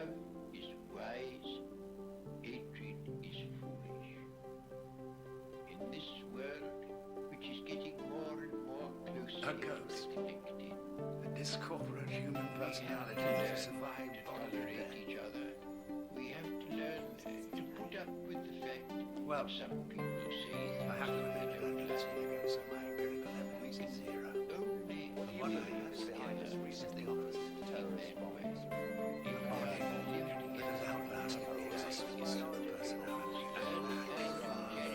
Love is wise, hatred is foolish. In this world, which is getting more and more closely connected, a discorporate human personality to survive tolerate each other. We have to learn to put up with the fact Well, some people say I have to admit, they I don't don't love see you, so my empirical evidence is zero. only One of the things behind us is the opposite. terrorist bombings. The body that has outlasted the existence of the personality is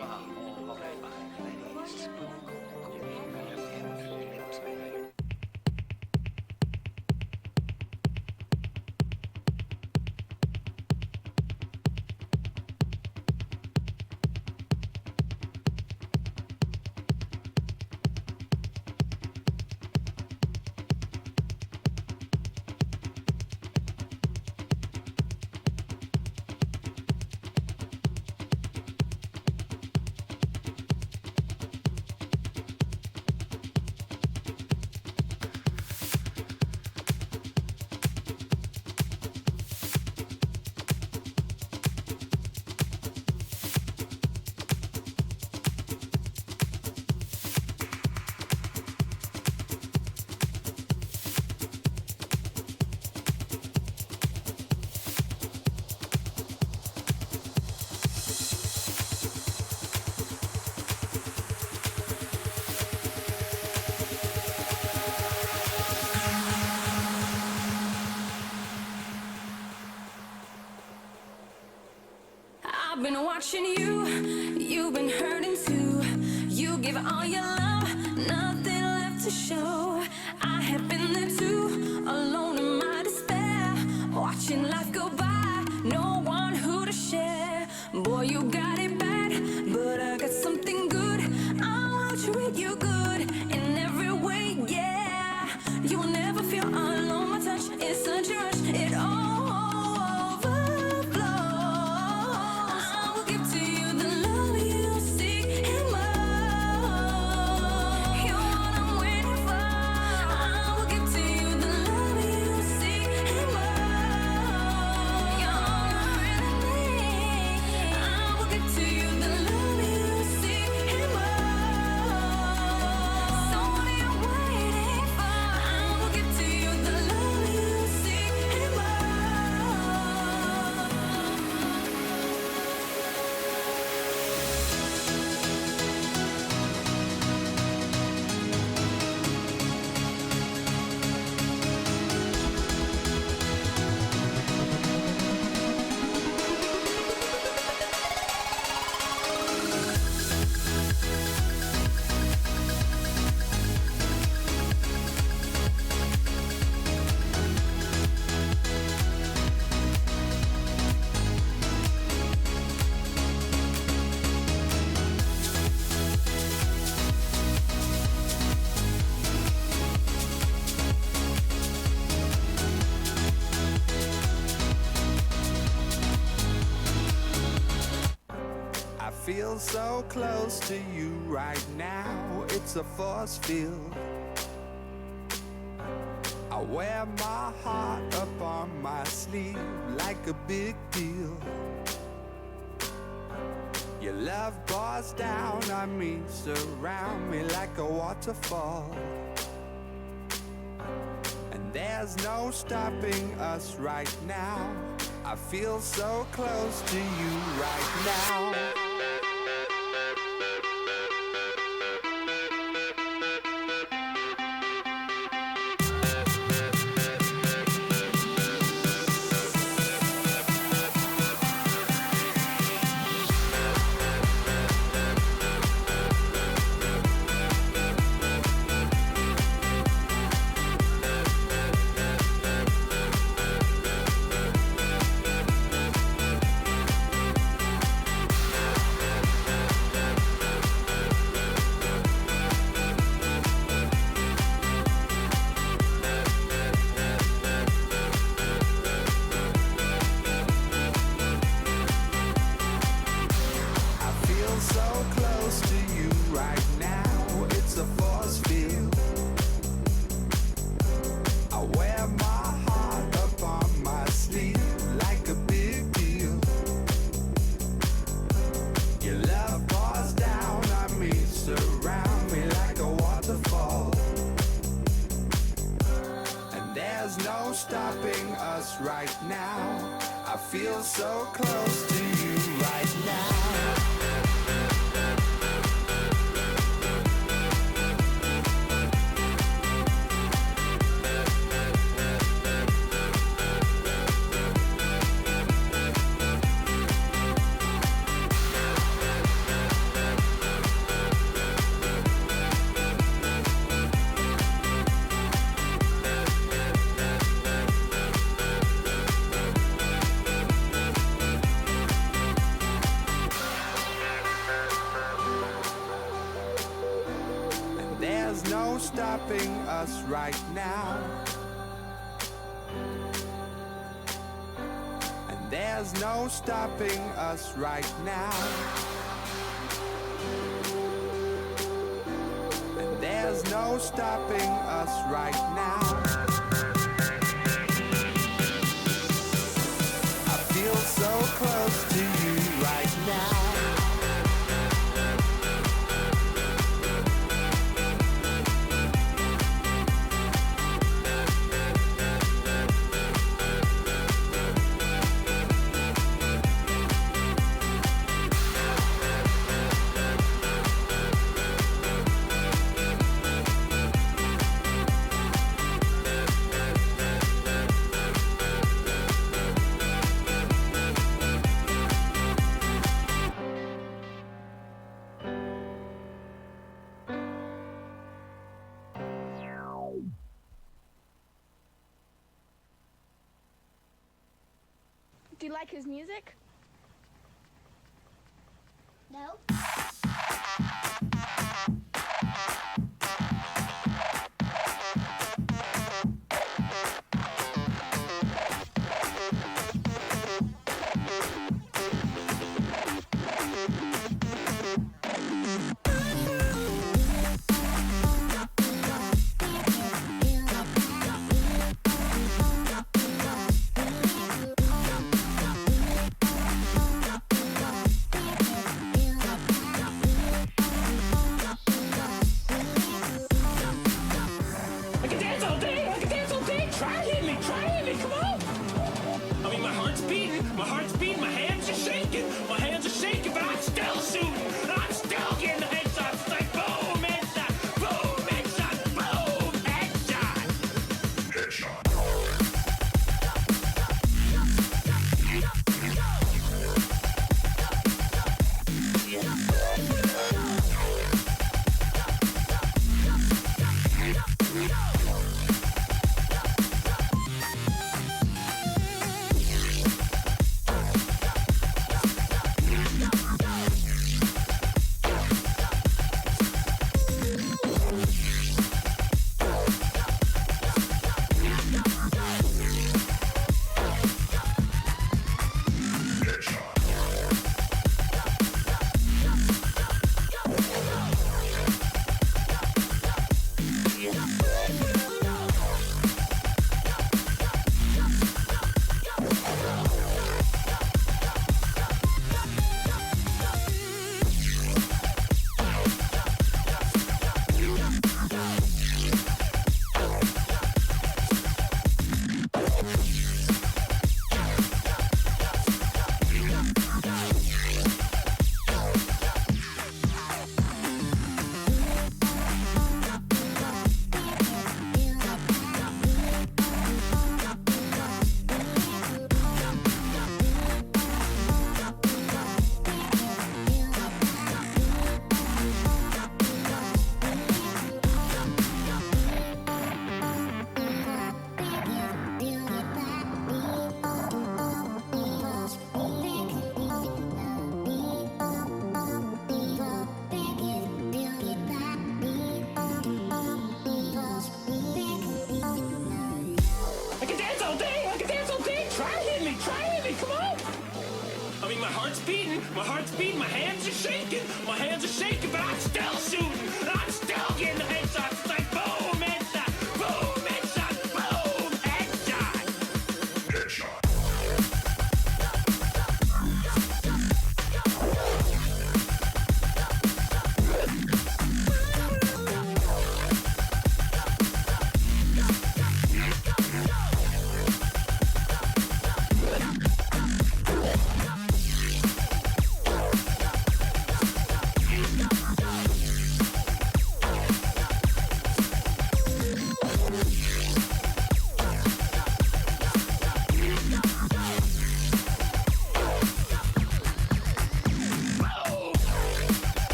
far more horrifying than any spook or ghoul have ever linked me. I've been watching you, you've been hurting too. You give all your love, nothing left to show. I have been there too, alone in my despair, watching life go by, no one who to share. Boy, you got it bad, but I got something good. I'll treat you good in every way, yeah. You will never feel alone, my touch is such a rush, it all feel so close to you right now, it's a force field. I wear my heart up on my sleeve like a big deal. Your love pours down on me, surround me like a waterfall. And there's no stopping us right now. I feel so close to you right now. us right now. I feel so close to you right now. There's no stopping us right now. And there's no stopping us right now. And there's no stopping us right now. I feel so close to you right now. Do you like his music? No.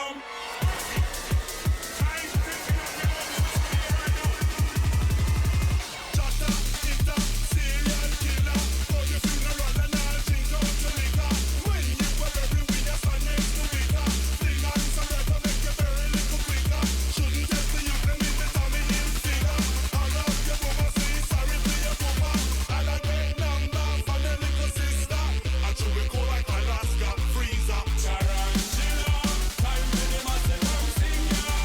some. Time thinking of your own whiskey right now. Jotta, hitter, serial killer. For your funeral and all drink out your liquor. When you were buried with your son next to Victor. Sing on some rap to make you bury little quicker. Shouldn't test the youth them in the Tommy Hill figure. All of your mama say sorry to your papa. I'll a great number for the little sister. I chew it cold like Alaska freezer. Tarantula, time when they must say come sing ya.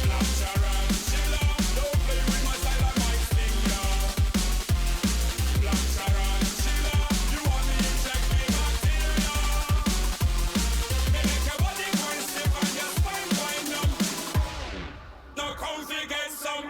Black tarantula, don't play with my style, I might sting ya. Black tarantula, you want me inject me bacteria. Make your body go and stiff and your spine wind up. Now come fi get some.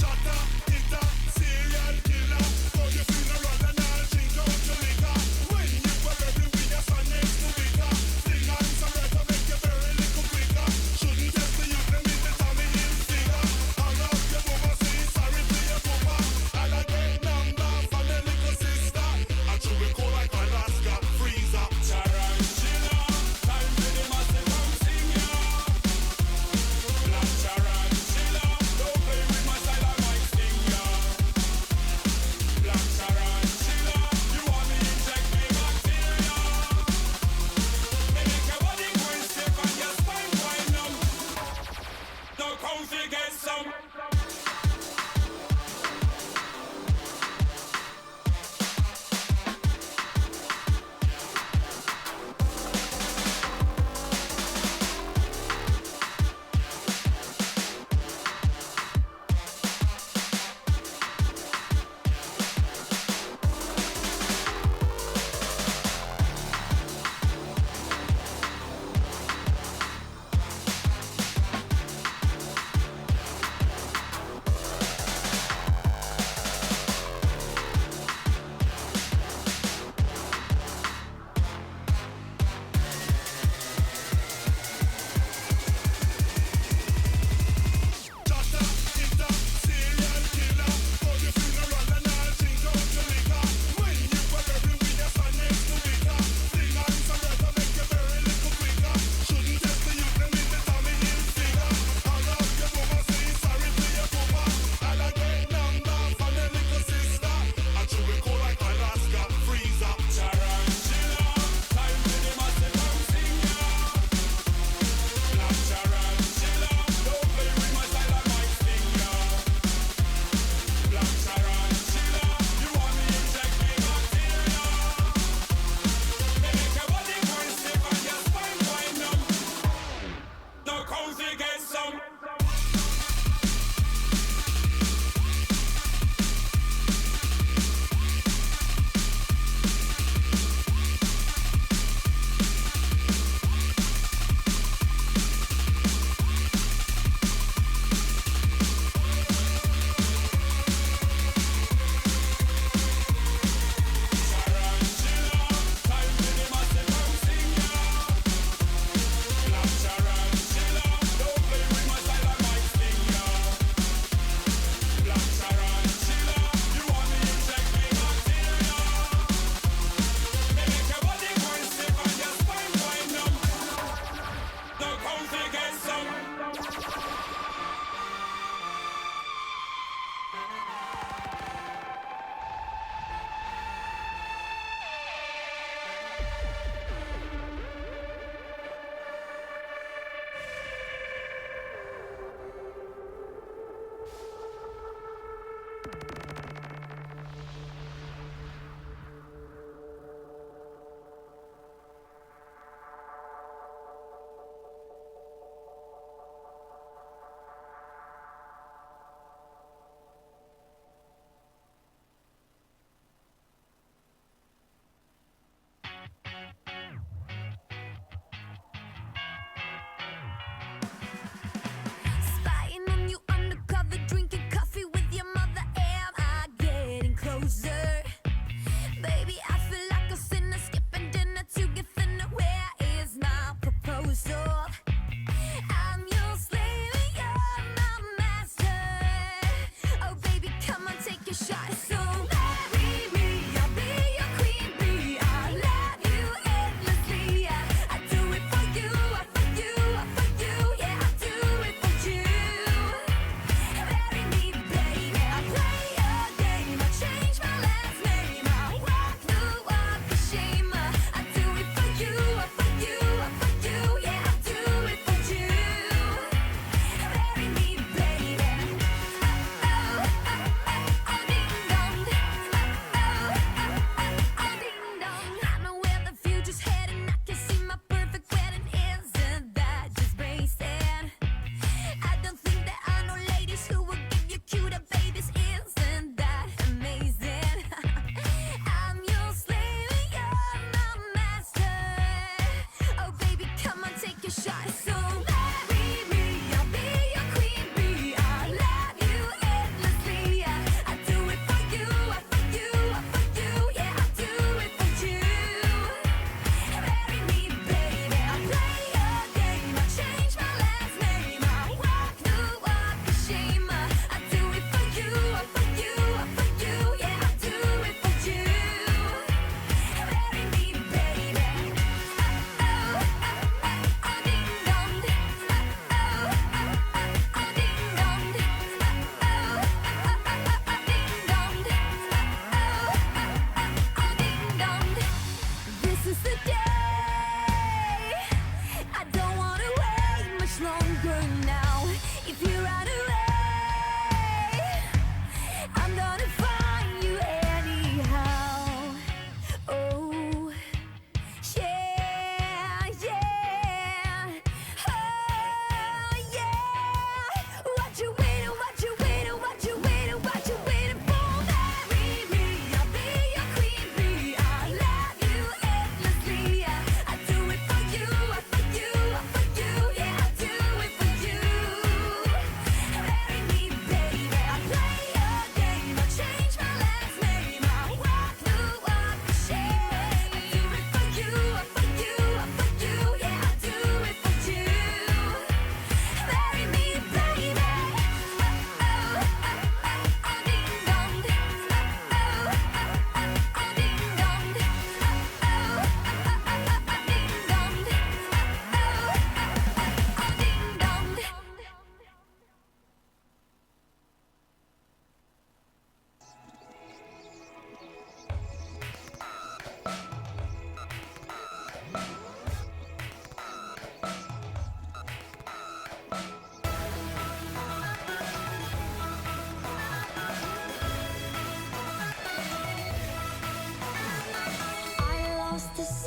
Jotta, hitter, serial killer. For your funeral and all drink out your liquor. When you were buried with your son next to me.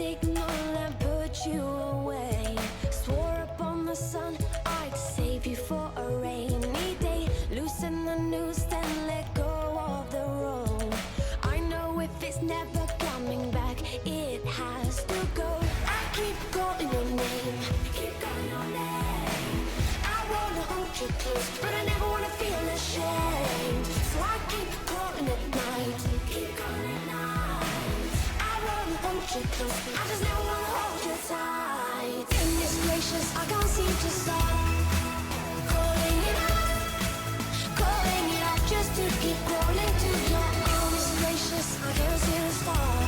signal and put you away. Swore upon the sun I'd save you for a rainy day. Loosen the noose, then let go of the rope. I know if it's never coming back, it has to go. I keep calling your name, keep calling your name. I wanna hold you close, but I never wanna feel ashamed. So I keep calling at night, keep calling at night. I wanna hold you close, I just never wanna hold you tight. Goodness gracious, I can't seem to stop calling it out just to keep calling to your arms. Gracious, I can't seem to stop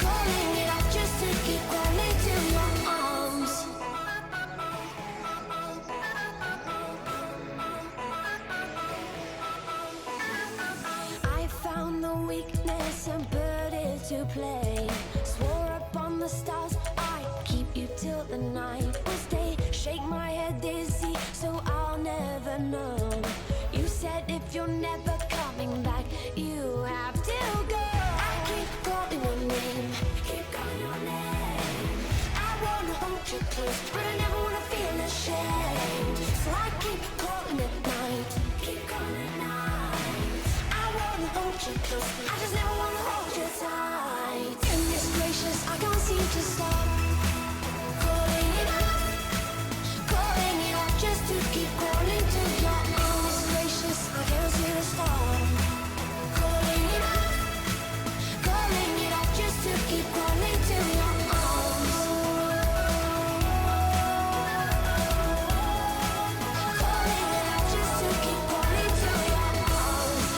calling it out just to keep calling to your arms. I found the weakness and put it to play. Swore upon the stars I'd keep you till the night was day. Shake my head dizzy so I'll never know. You said if you're never coming back, you have to go. I keep calling your name, keep calling your name. I wanna hold you close, but I never wanna feel ashamed. So I keep calling at night, keep calling at night. I wanna hold you close, I just never wanna hold you tight. Goodness gracious, I can't seem to stop calling it out just to keep calling to your arms. Gracious, I can't seem to stop calling it out just to keep calling to your arms. Calling it out just to keep calling to your arms.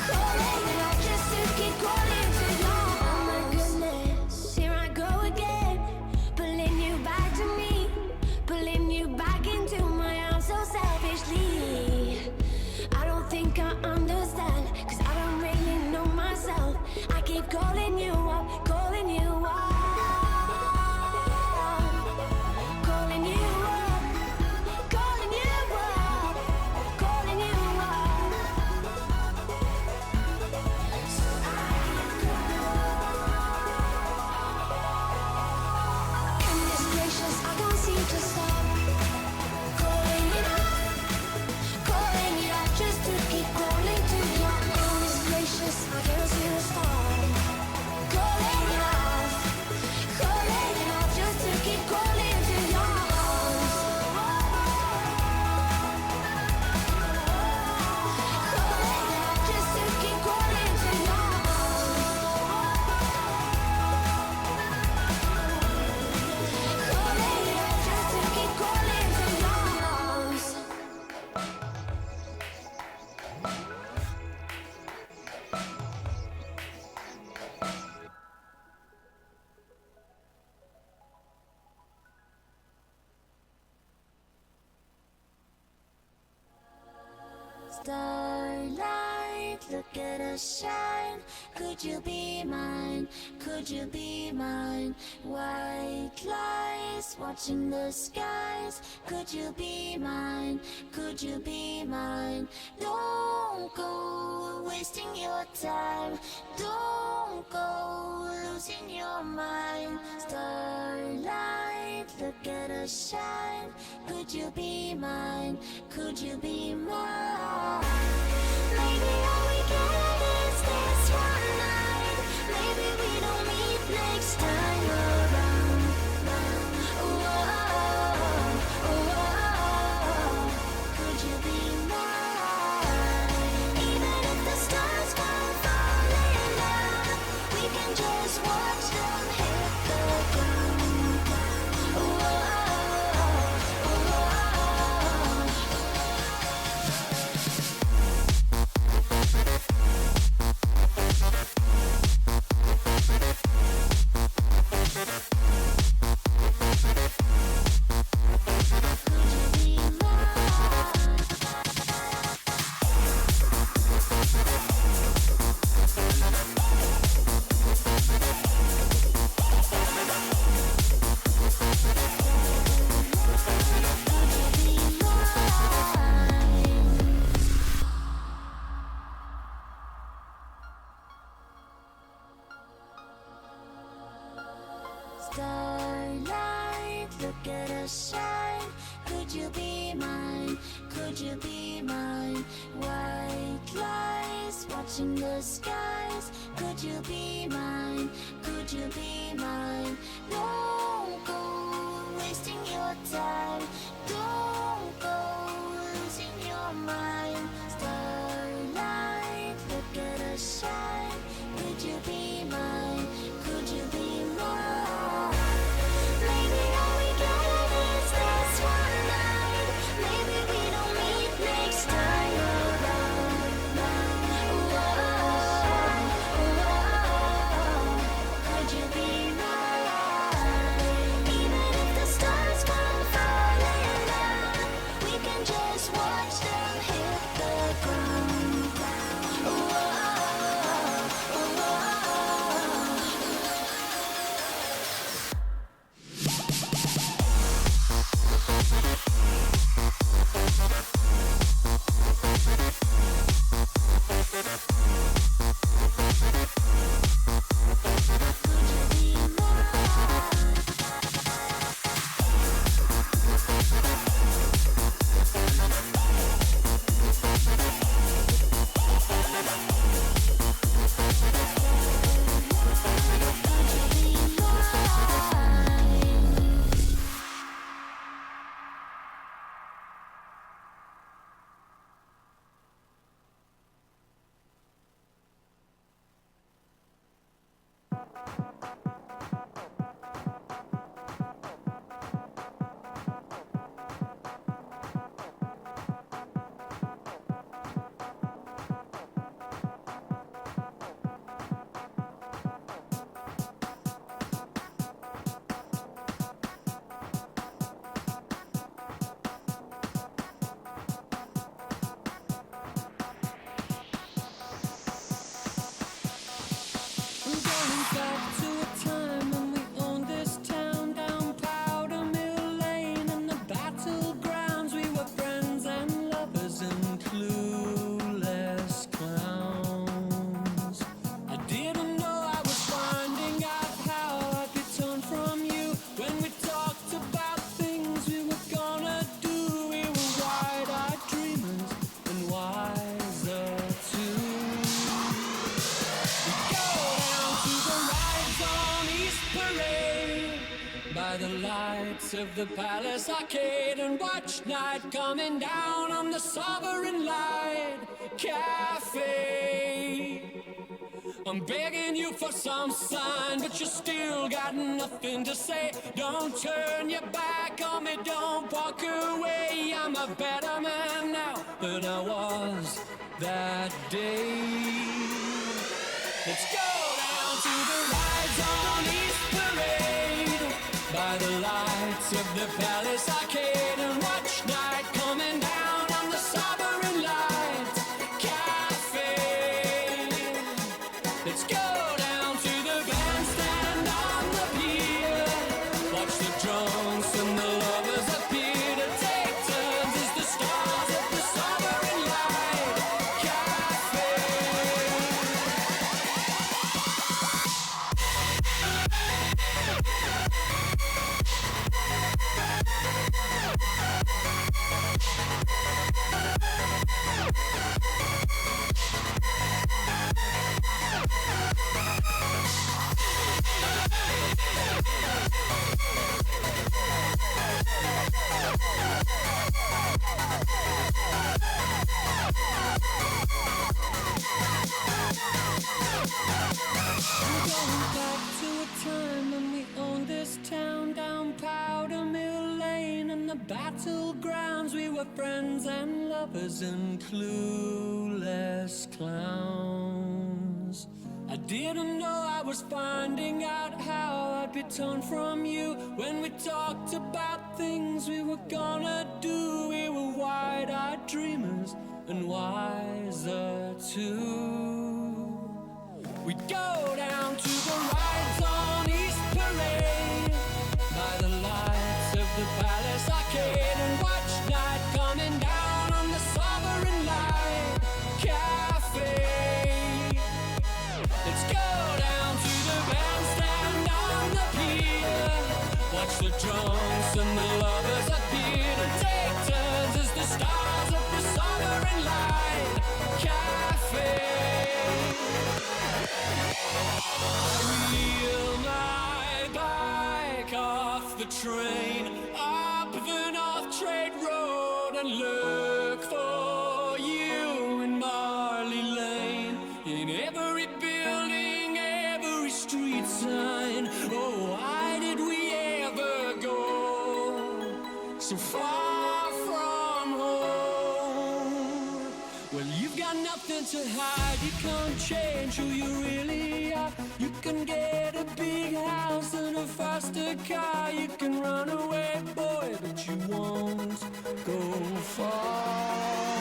Calling it out just to keep calling to your arms. Oh my goodness, here I go again, pulling you back to me, pulling you back into my arms so selfishly. I don't think I understand, cause I don't really know myself. I keep calling you up, calling you up, calling you up, calling you up, calling you up. So I goodness gracious, I can't seem to stop calling it out just to keep calling to your arms. Gracious, I can't seem to stop calling it out just to keep calling to your arms. Calling it out just to keep calling to your arms. Calling it out just to keep calling to your arms. Starlight, look at us shine. Could you be mine? Could you be mine? White lies watching the skies. Could you be mine? Could you be mine? Don't go wasting your time. Don't go losing your mind. Starlight, look at us shine. Could you be mine? Could you be mine? Maybe all we get is this one night. Maybe we don't meet next time around. Could you be mine? Even if the stars come falling down, we can just watch them hit the ground. Starlight, look at us shine. Could you be mine? Could you be mine? White lies watching the skies. Could you be mine? Could you be mine? Don't go wasting your time. Don't go losing your mind. Starlight, look at us shine. Could you be mine? Could you be mine? Maybe all we get is this one night. Maybe we don't meet next time around. Could you be mine? Even if the stars come falling down, we can just watch them hit the ground. Of the Palace Arcade and watch night coming down on the Sovereign Light Cafe. I'm begging you for some sign, but you still got nothing to say. Don't turn your back on me, don't walk away. I'm a better man now than I was that day. Let's go down to the rides on East Parade by the lights of the Palace Arcade and watch night coming down on the Sovereign Light Cafe. Let's go down to the bandstand on the pier. Watch the drunks and the lovers appear to take turns as the stars of the Sovereign Light Cafe. Battlegrounds, we were friends and lovers and clueless clowns. I didn't know I was finding out how I'd be torn from you. When we talked about things we were gonna do, we were wide-eyed dreamers and wiser too. We'd go down to the rides on East Parade by the lights of the Palace Arcade and watch night coming down on the Sovereign Light Cafe. Let's go down to the bandstand on the pier. watch the drunks and the lovers appear to take turns as the stars of the sovereign light cafe. I wheel my bike off the train up the North Trade Road and look for you in Marley Lane. In every building, every street sign. Oh, why did we ever go so far from home? Well, you've got nothing to hide. You can't change who you really are. You can get a big house and a faster car. You can run away, boy, but you won't go far.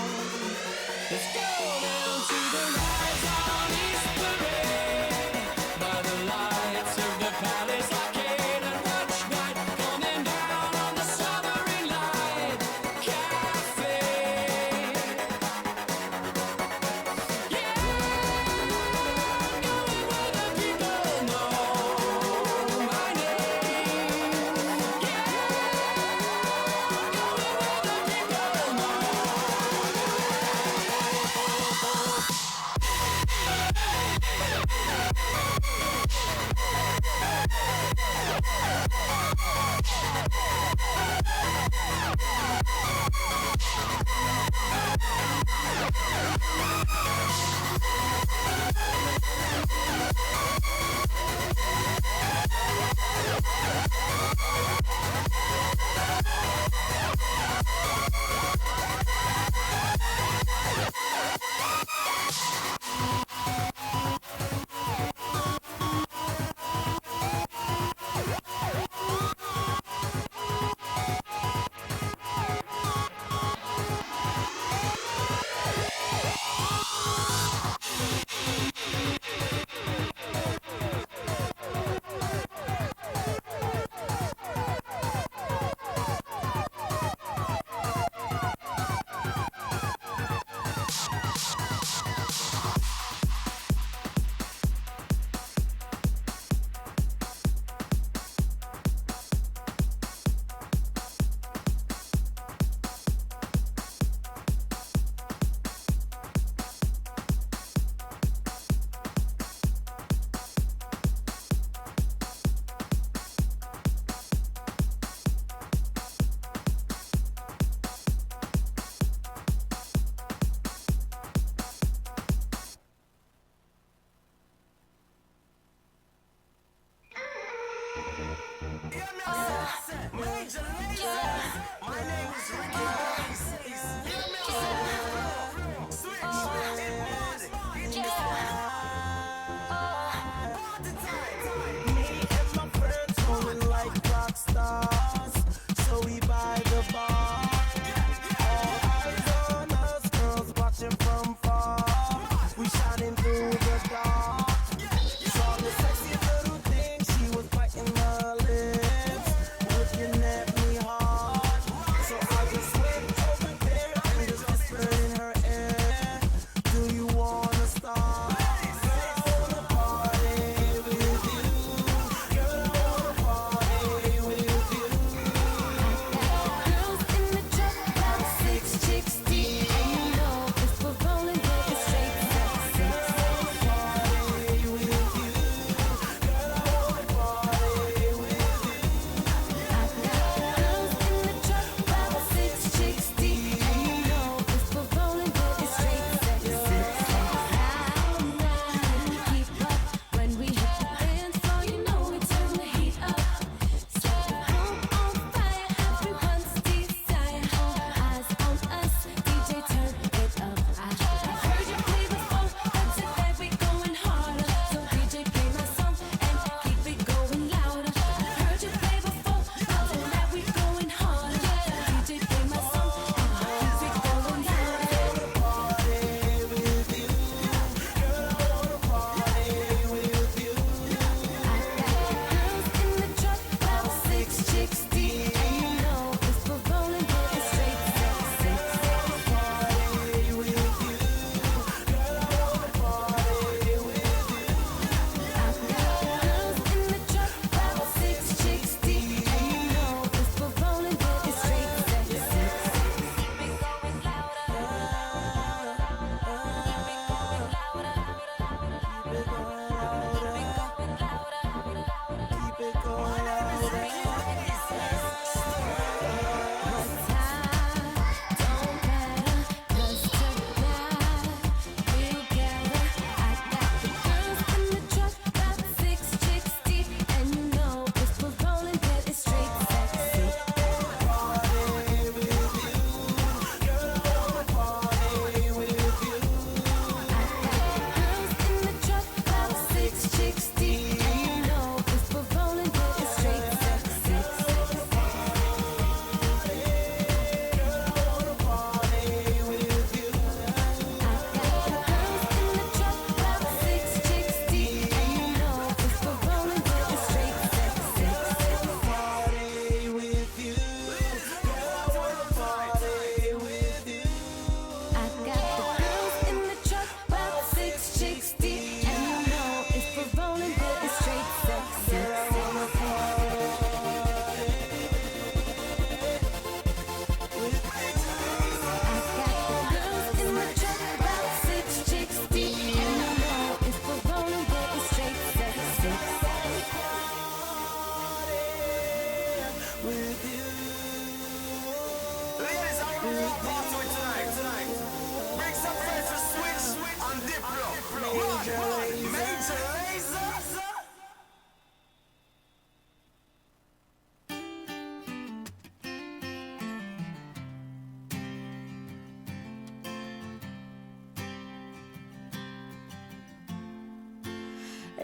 Let's go down to the rise on East Parade by the lights of the Palace Arcade and watch night coming down on the Sovereign Light Cafe. Yeah, going where the people know my name. Yeah, going where the people know.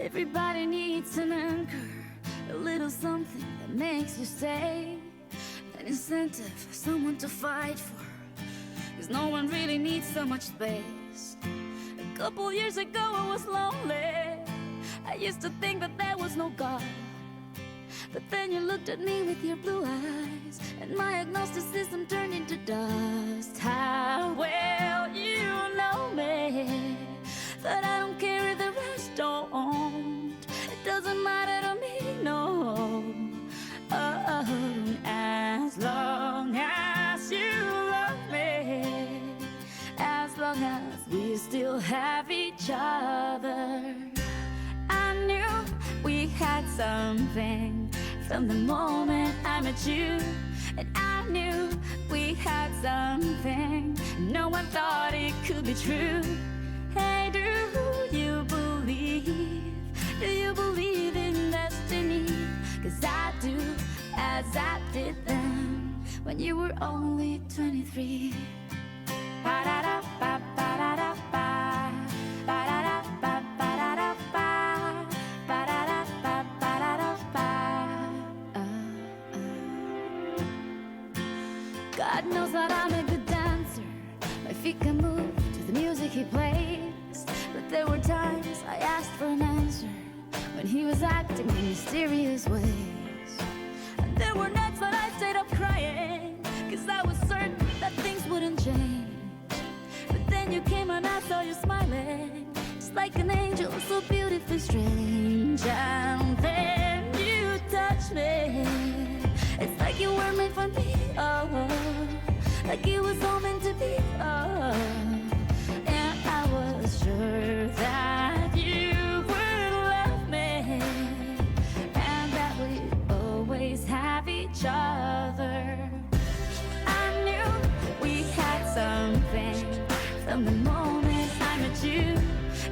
Everybody needs an anchor, a little something that makes you stay. An incentive, someone to fight for, 'cause no one really needs so much space. A couple years ago I was lonely. I used to think that there was no God. But then you looked at me with your blue eyes, and my agnosticism turned into dust. How well you know me, that I don't care if the rest don't. It doesn't matter to me, no. Oh, as long as you love me, as long as we still have each other. I knew we had something from the moment I met you, and I knew we had something no one thought it could be true. Hey, do you believe in destiny? 'Cause I do, as I did then, when you were only 23. Ba-da-da-ba-ba-da-da-ba, ba-da-da-ba-ba-da-da-ba, ba-da-da-ba-ba-da-da-ba. God knows that I'm a good dancer. My feet can move to the music he plays. But there were times I asked for an answer when he was acting in mysterious ways. And there were nights that I stayed up crying, 'cause I was certain that things wouldn't change. But then you came and I saw you smiling, just like an angel, so beautifully strange. And then you touched me. It's like you were made for me, oh, like it was all meant to be, oh. And I was sure that you would love me, and that we'd always have each other. I knew we had something from the moment I met you,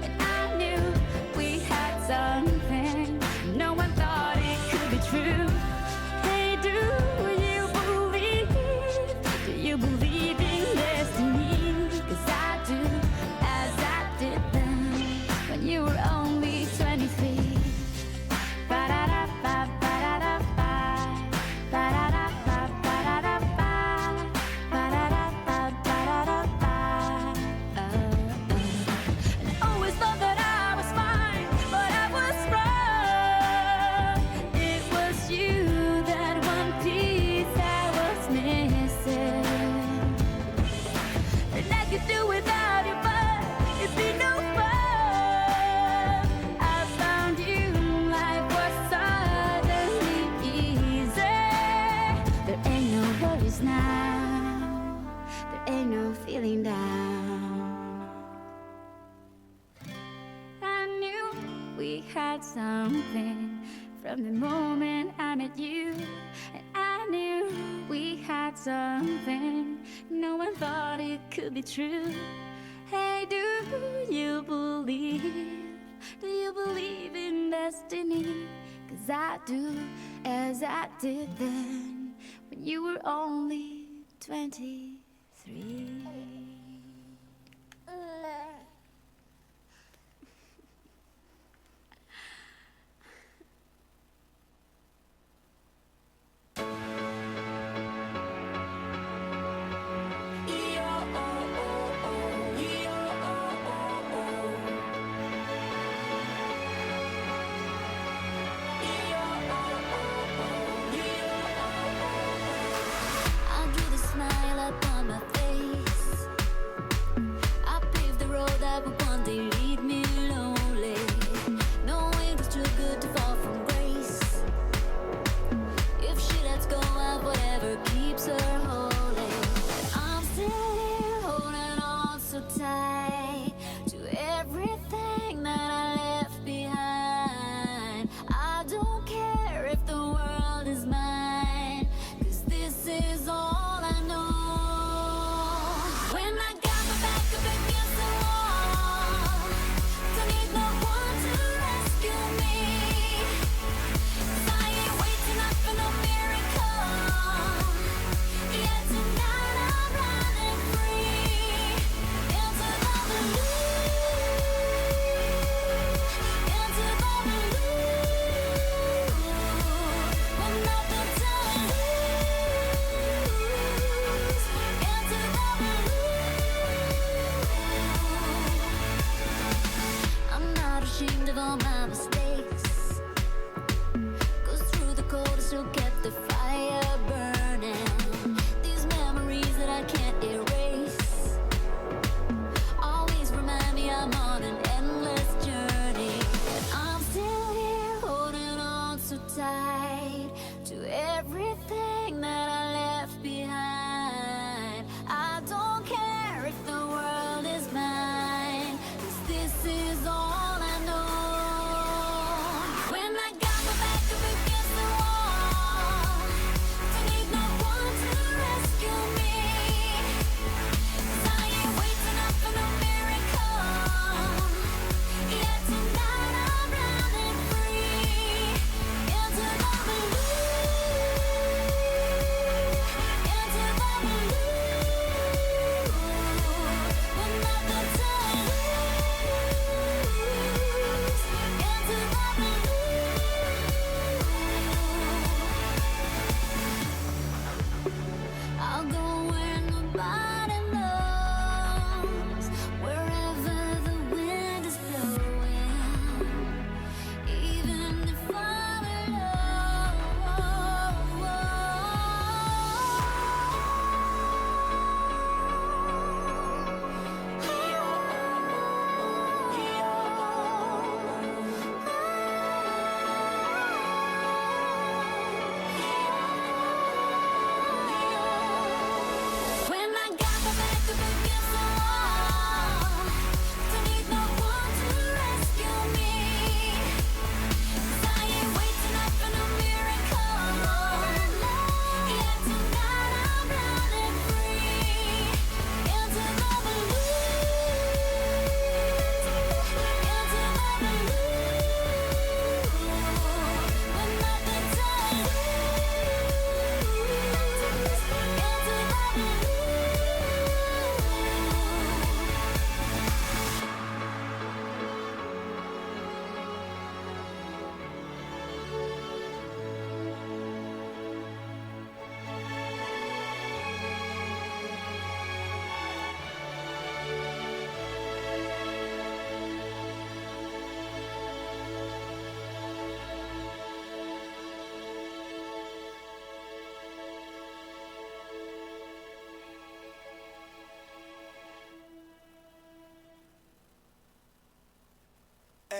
and I knew we had something no one thought it could be true. Hey, do you believe in destiny? 'Cause I do, as I did then, when you were only 23. Ba-da-da-ba-ba-da-da-ba, ba-da-da-ba-ba-da-da-ba, ba-da-da-ba-ba-da-da-ba. And I always thought that I was fine, but I was wrong. It was you, that one piece that was missing. And I could do without you, but it'd be no fun. I found you, life was suddenly easy. There ain't no worries now, there ain't no feeling down. I knew we had something from the moment I met you, and I knew we had something no one thought it could be true. Hey, do you believe in destiny? 'Cause I do, as I did then, when you were only 23. I drew the smile upon my face. ashamed of all my mistakes. Goes through the cold, still kept the fire burning. These memories that I can't erase always remind me I'm on an endless journey. And I'm still here holding on so tight to everything that I left behind. I don't care if the world is mine, 'cause this is all I know. When I got my back up against the wall, don't need no one to rescue me, 'cause I ain't waiting up for no miracle. Yeah, tonight I'm running free into the blue, into the blue. When nothing to lose, into the blue. I'll go where nobody knows, wherever the wind is blowing, even if I'm When I got my back up against the wall, don't need no one to rescue me, 'cause I ain't waiting up for no miracle. Yeah, tonight I'm running free into the blue, into the blue. When nothing to lose, into the blue.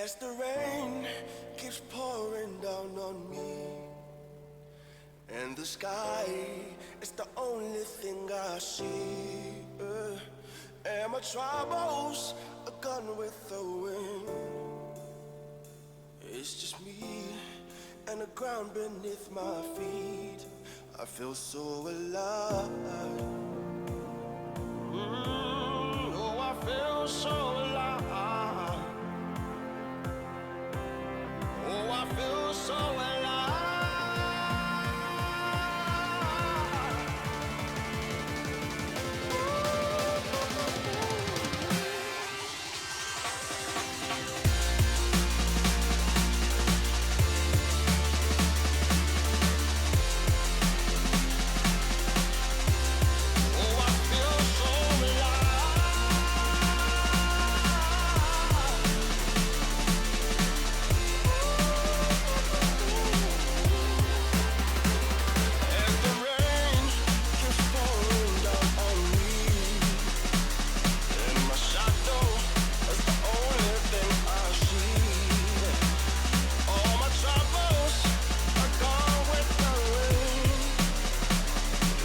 As the rain keeps pouring down on me, and the sky is the only thing I see, and my troubles are gone with the wind. It's just me and the ground beneath my feet. I feel so alive. Oh, I feel so alive. Oh, I feel so alive. Oh, I feel so as the rain keeps pouring down on me, and my shadow is the only thing I see. All my troubles are gone with the rain.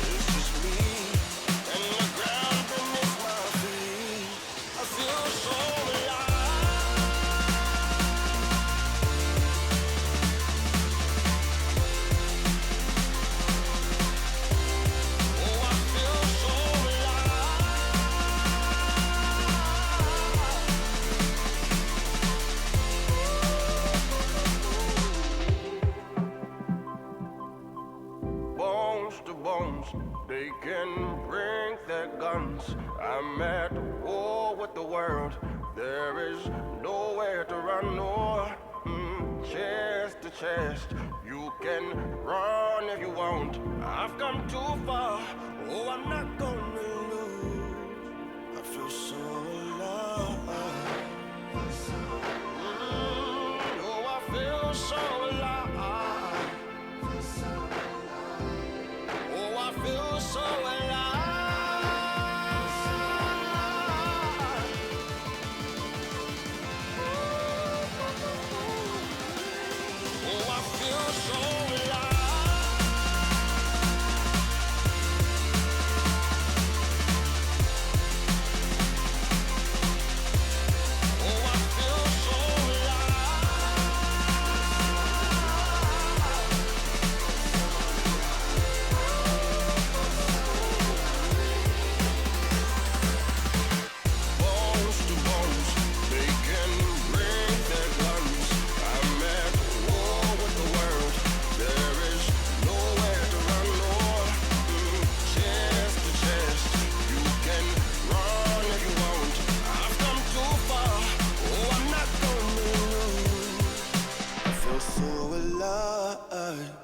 It's just me and the ground beneath my feet. I feel so alive. Oh, I feel so alive. Bones to bones, they can bring their guns. I'm at war with the world. There is nowhere to run, no. Chest to chest, you can run if you want. I've come too far. Oh, I'm not gonna lose. I feel so alive. feel so alive. Oh, I feel so alive. Oh, I feel so alive. Oh, I feel so bones to bones, they can bring their guns. I'm at war with the world. There is nowhere to run more. Chest to chest, you can run if you want. I've come too far. Oh, I'm not gonna lose. I feel so alive.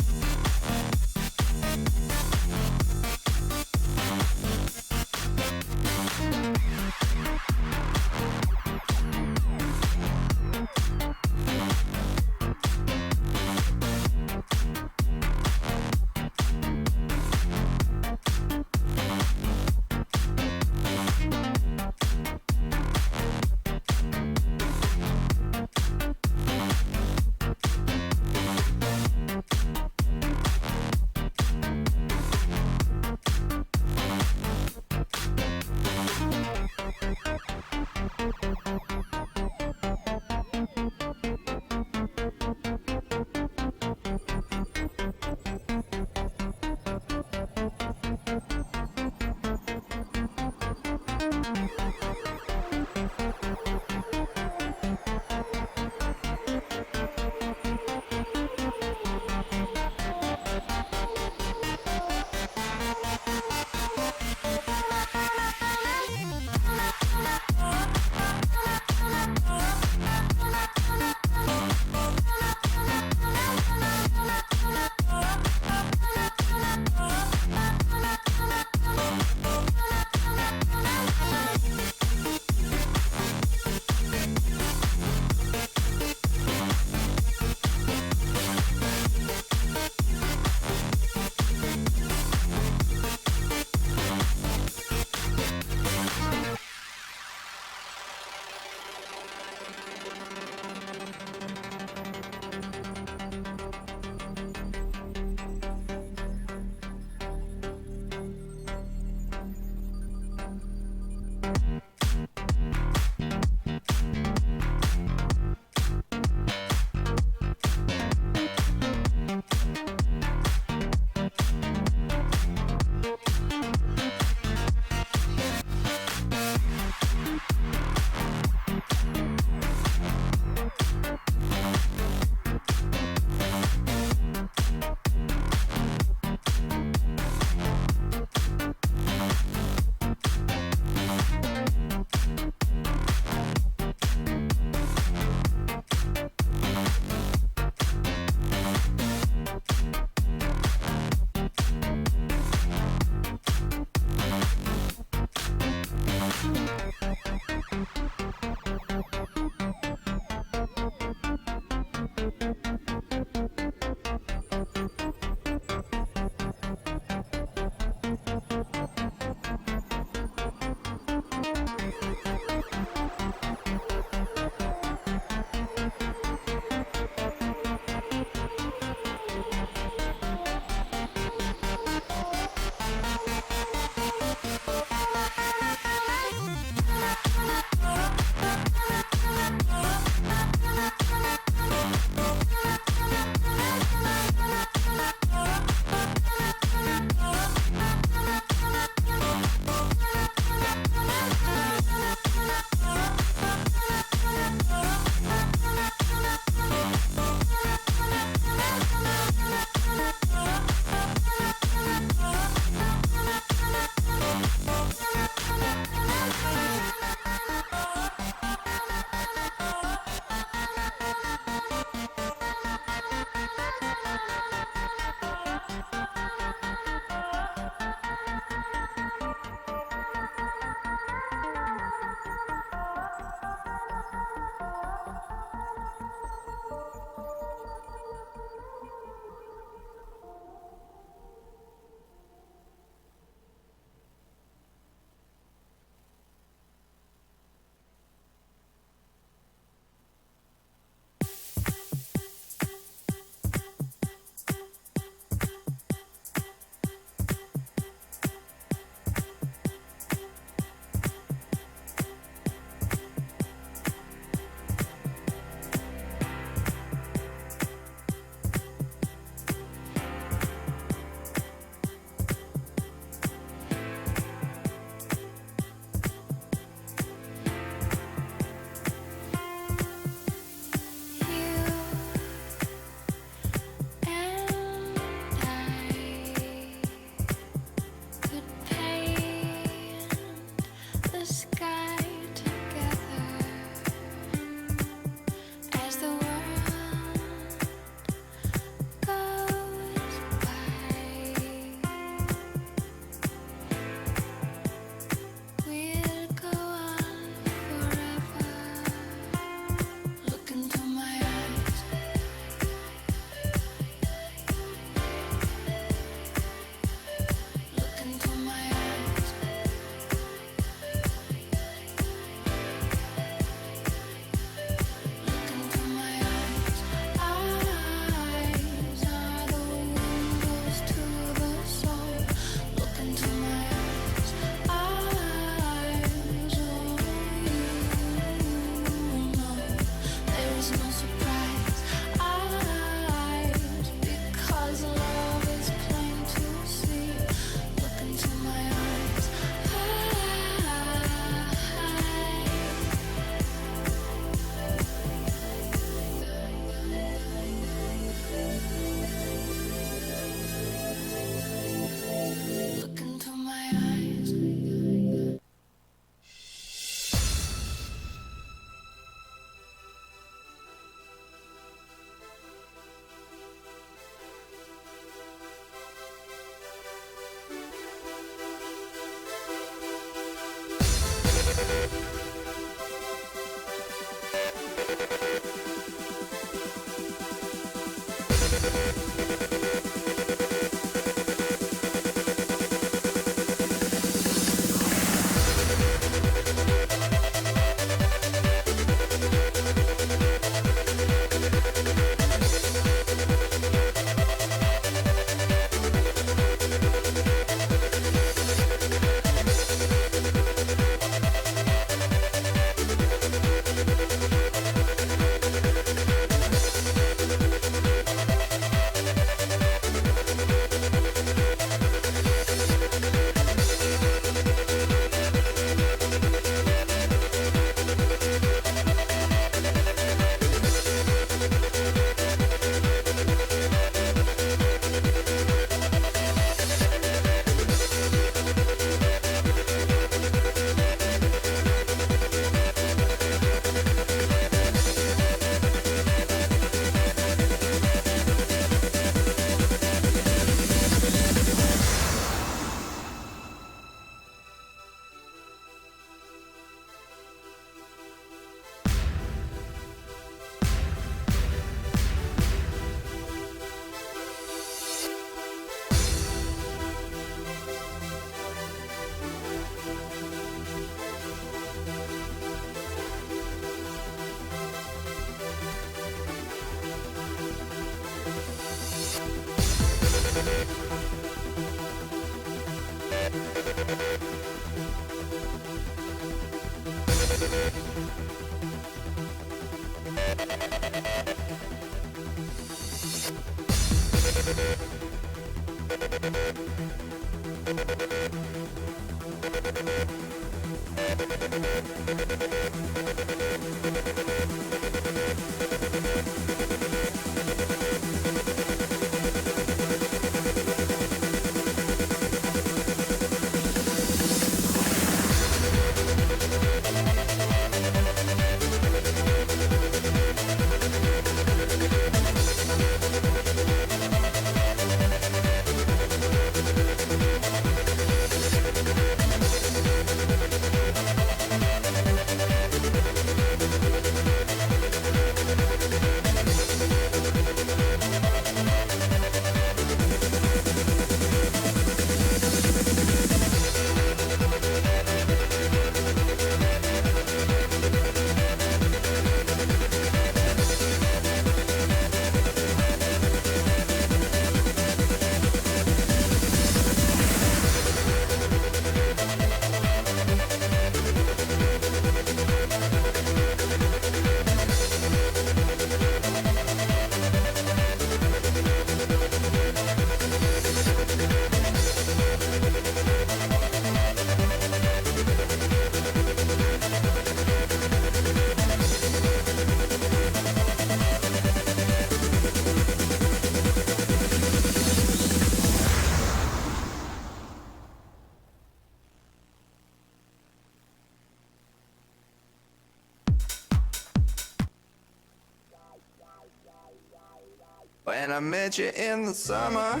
When I met you in the summer,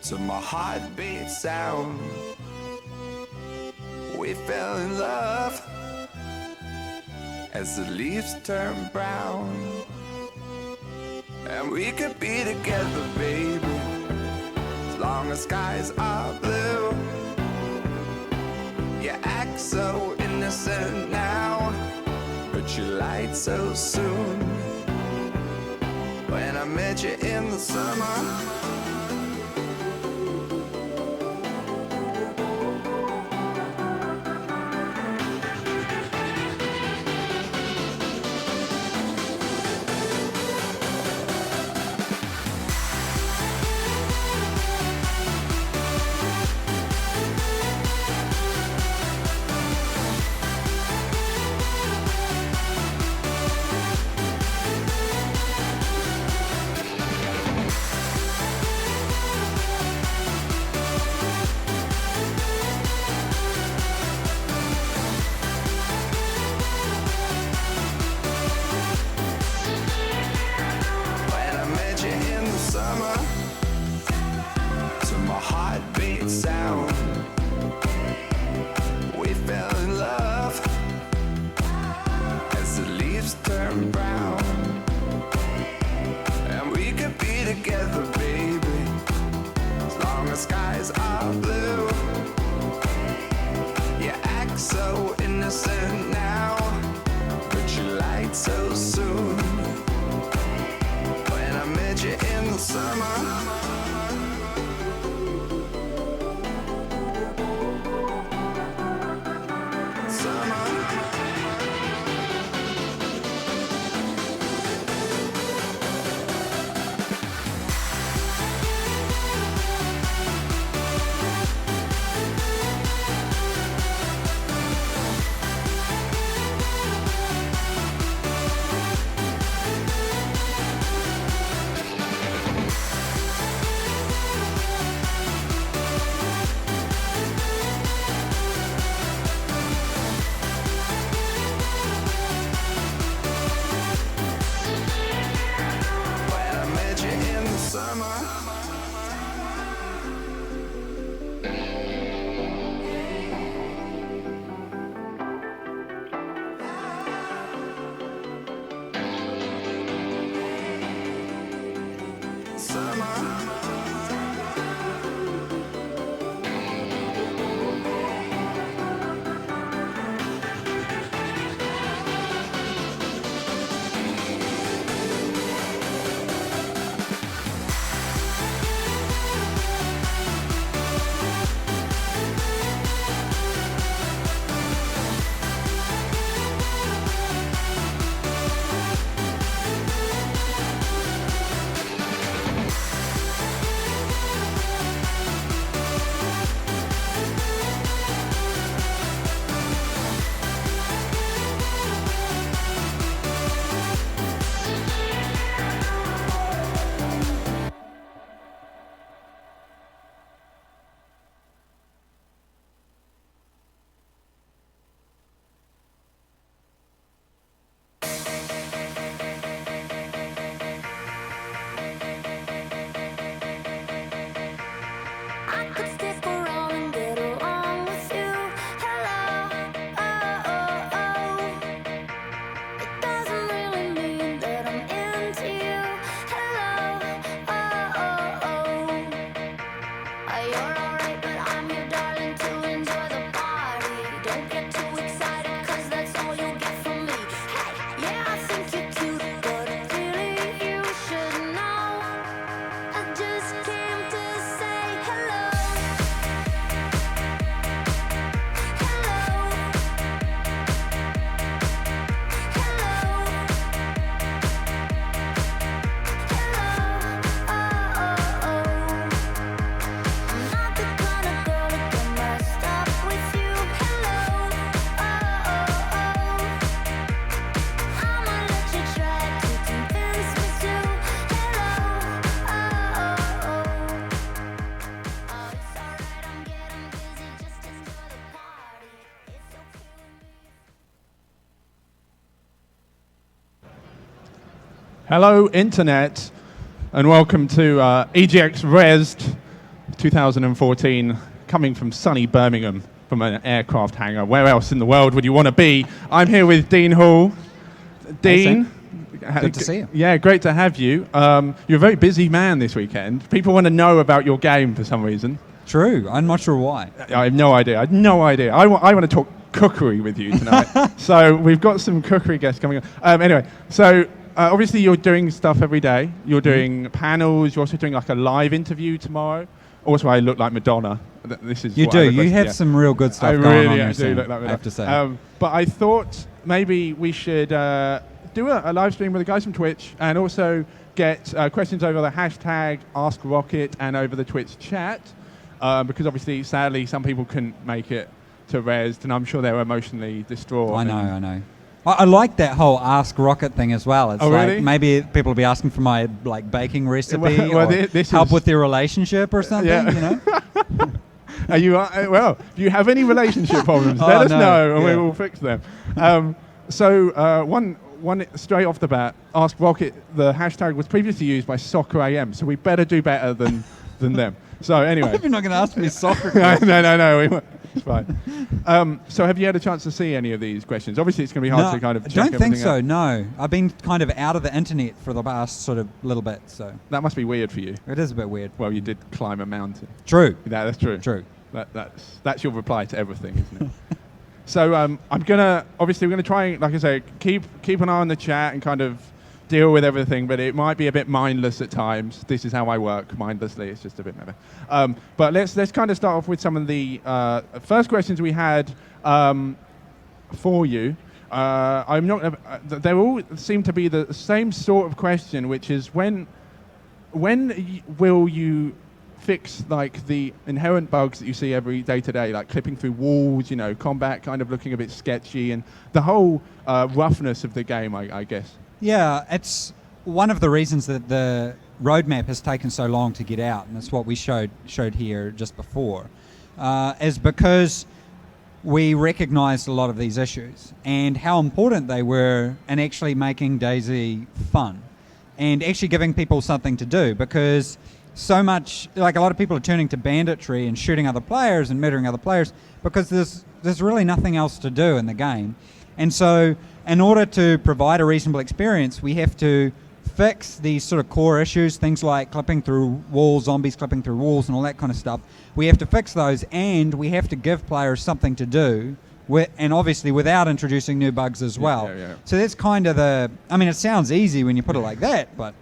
to my heartbeat sound, we fell in love as the leaves turn brown. And we could be together, baby, as long as skies are blue. You act so innocent now, but you lied so soon. When I met you in the summer, eyes are blue. You act so innocent now, but you lied so soon. When I met you in the summer. Hello, Internet, and welcome to EGX Rezzed 2014, coming from sunny Birmingham, from an aircraft hangar. Where else in the world would you want to be? I'm here with Dean Hall. Dean. Good to see you. Yeah, great to have you. You're a very busy man this weekend. People want to know about your game for some reason. True. I'm not sure why. I have no idea. I want to talk cookery with you tonight. So we've got some cookery guests coming on. Anyway, so obviously you're doing stuff every day. You're doing panels. You're also doing like a live interview tomorrow. Also, I look like Madonna. This is you do. You have some real good stuff going on. I do look like Madonna. I have to say. But I thought maybe we should do a live stream with the guys from Twitch, and also get questions over the hashtag AskRocket and over the Twitch chat, because obviously, sadly, some people couldn't make it to Rezzed, and I'm sure they were emotionally distraught. I know. I like that whole Ask Rocket thing as well. It's like really? Maybe people will be asking for my baking recipe well, or this help is with their relationship or something. Yeah. You know. Are you well? If you have any relationship problems, let us know, and we will fix them. So one straight off the bat, Ask Rocket. The hashtag was previously used by Soccer AM, so we better do better than them. So anyway, I hope you're not going to ask me soccer. No. It's fine. So have you had a chance to see any of these questions? Obviously, it's going to be hard to kind of check don't think everything so. out. No, I've been kind of out of the internet for the past sort of little bit, so That must be weird for you. it is a bit weird. Well, you did climb a mountain. True. Yeah, that's true. True. That's your reply to everything, isn't it? So I'm gonna obviously we're gonna try, like I say, keep an eye on the chat and kind of deal with everything, but it might be a bit mindless at times. This is how I work, mindlessly. It's just a bit meta. But let's kind of start off with some of the first questions we had for you. I'm not. They all seem to be the same sort of question, which is when will you fix like the inherent bugs that you see every day to day, like clipping through walls, combat kind of looking a bit sketchy, and the whole roughness of the game, I guess. Yeah, it's one of the reasons that the roadmap has taken so long to get out, and it's what we showed here just before, is because we recognized a lot of these issues and how important they were in actually making DayZ fun and actually giving people something to do, because so much, like a lot of people are turning to banditry and shooting other players and murdering other players because there's really nothing else to do in the game. And so in order to provide a reasonable experience, we have to fix these sort of core issues, things like clipping through walls, zombies clipping through walls and all that kind of stuff. We have to fix those, and we have to give players something to do, and obviously without introducing new bugs as well. Yeah. So that's kind of it sounds easy when you put it like that, but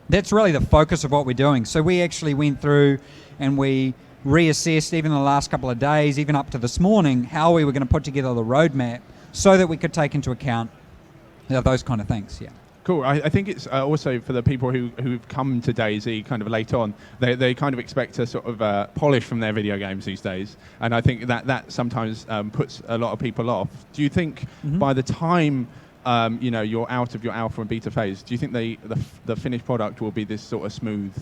that's really the focus of what we're doing. So we actually went through and we reassessed, even in the last couple of days, even up to this morning, how we were going to put together the roadmap so that we could take into account those kind of things. Yeah. Cool. I think it's also for the people who've come to DayZ kind of late on, they kind of expect to sort of polish from their video games these days, and I think that sometimes puts a lot of people off. Do you think by the time you're out of your alpha and beta phase, do you think the finished product will be this sort of smooth,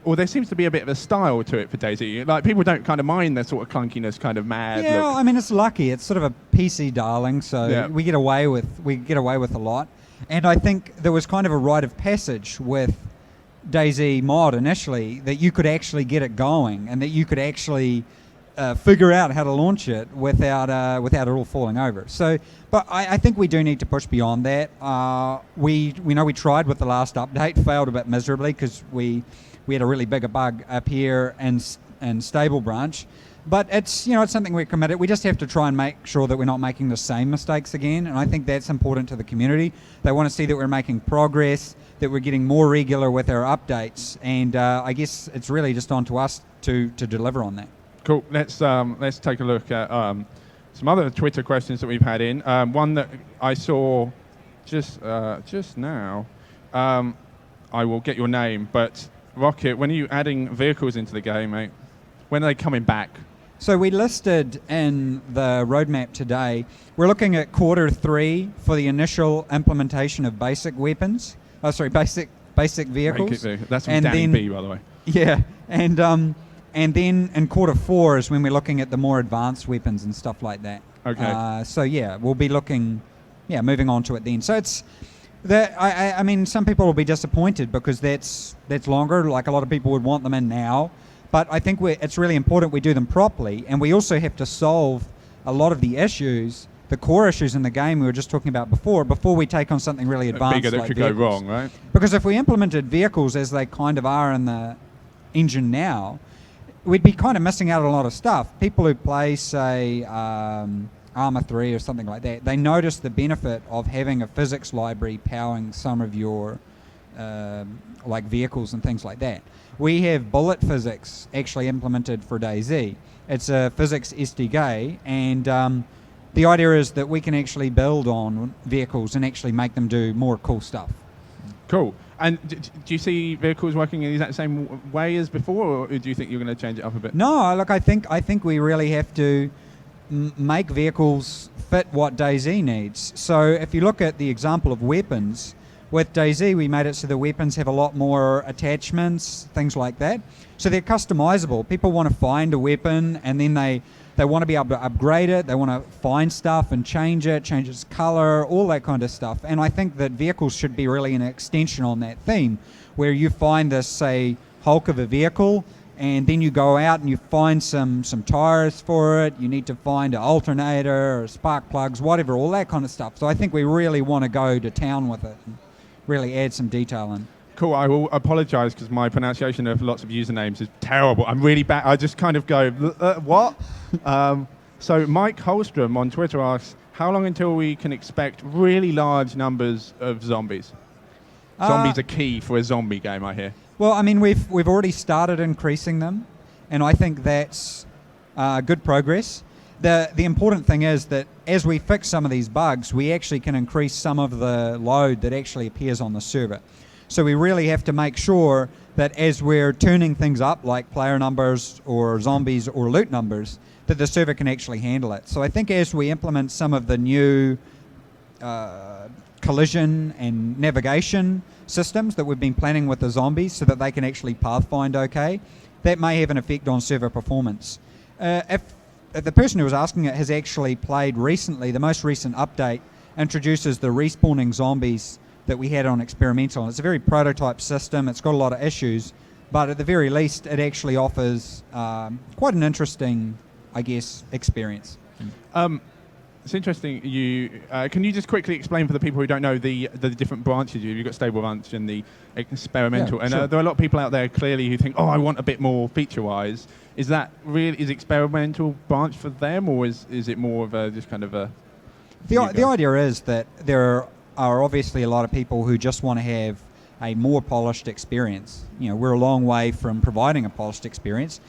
or there seems to be a bit of a style to it for DayZ? Like people don't kind of mind the sort of clunkiness, kind of mad. Yeah, look. I mean it's lucky. It's sort of a PC darling, so Yeah. we get away with a lot. And I think there was kind of a rite of passage with DayZ mod initially that you could actually get it going and that you could actually figure out how to launch it without it all falling over. So, but I think we do need to push beyond that. We know we tried with the last update, failed a bit miserably because we had a really big bug up here in Stable Branch. But it's something we're committed. We just have to try and make sure that we're not making the same mistakes again. And I think that's important to the community. They want to see that we're making progress, that we're getting more regular with our updates. And I guess it's really just on to us to deliver on that. Cool. Let's take a look at some other Twitter questions that we've had in. One that I saw just now. I will get your name, but Rocket, when are you adding vehicles into the game, mate? When are they coming back? So we listed in the roadmap today, we're looking at Q3 for the initial implementation of basic weapons. Basic vehicles. That's from And Danny then- B, by the way. Yeah, and then in Q4 is when we're looking at the more advanced weapons and stuff like that. Okay. So yeah, we'll be looking, moving on to it then. So it's that I mean, some people will be disappointed because that's longer. Like a lot of people would want them in now, but I think it's really important we do them properly, and we also have to solve a lot of the issues, the core issues in the game we were just talking about before we take on something really advanced. Bigger that like could vehicles. go wrong, right? Because if we implemented vehicles as they kind of are in the engine now, we'd be kind of missing out on a lot of stuff. People who play, say, Arma 3 or something like that, they notice the benefit of having a physics library powering some of your like vehicles and things like that. We have bullet physics actually implemented for DayZ. It's a physics SDK, and the idea is that we can actually build on vehicles and actually make them do more cool stuff. Cool. And do you see vehicles working in the exact same way as before, or do you think you're going to change it up a bit? No, look, I think we really have to make vehicles fit what DayZ needs. So if you look at the example of weapons, with DayZ we made it so the weapons have a lot more attachments, things like that. So they're customizable. People want to find a weapon and then they want to be able to upgrade it. They want to find stuff and change its color, all that kind of stuff. And I think that vehicles should be really an extension on that theme, where you find this, say, hulk of a vehicle, and then you go out and you find some tires for it. You need to find an alternator or spark plugs, whatever, all that kind of stuff. So I think we really want to go to town with it and really add some detail in. Cool. I will apologise because my pronunciation of lots of usernames is terrible. I'm really bad. I just kind of go, what? So Mike Holstrom on Twitter asks, how long until we can expect really large numbers of zombies? Zombies are key for a zombie game, I hear. Well, I mean, we've already started increasing them, and I think that's good progress. The important thing is that as we fix some of these bugs, we actually can increase some of the load that actually appears on the server. So we really have to make sure that as we're tuning things up, like player numbers or zombies or loot numbers, that the server can actually handle it. So I think as we implement some of the new collision and navigation systems that we've been planning with the zombies so that they can actually pathfind okay, that may have an effect on server performance. If the person who was asking it has actually played recently, the most recent update introduces the respawning zombies that we had on experimental. It's a very prototype system. It's got a lot of issues, but at the very least, it actually offers quite an interesting, I guess, experience. It's interesting. Can you just quickly explain for the people who don't know the different branches? You've got stable branch and the experimental, and sure. There are a lot of people out there clearly who think, oh, I want a bit more feature-wise. Is that really experimental branch for them, or is it more of a just kind of a? The idea is that there are obviously a lot of people who just want to have a more polished experience. You know, we're a long way from providing a polished experience,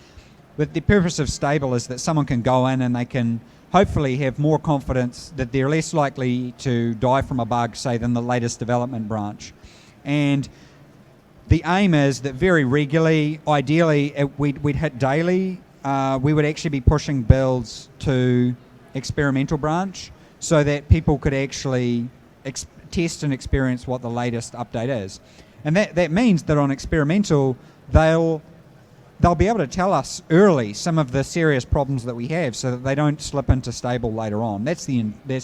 but the purpose of stable is that someone can go in and they can hopefully have more confidence that they're less likely to die from a bug, say, than the latest development branch. And the aim is that very regularly, ideally, we'd hit daily, we would actually be pushing builds to experimental branch so that people could actually test and experience what the latest update is. And that means that on experimental, they'll be able to tell us early some of the serious problems that we have so that they don't slip into stable later on. That's the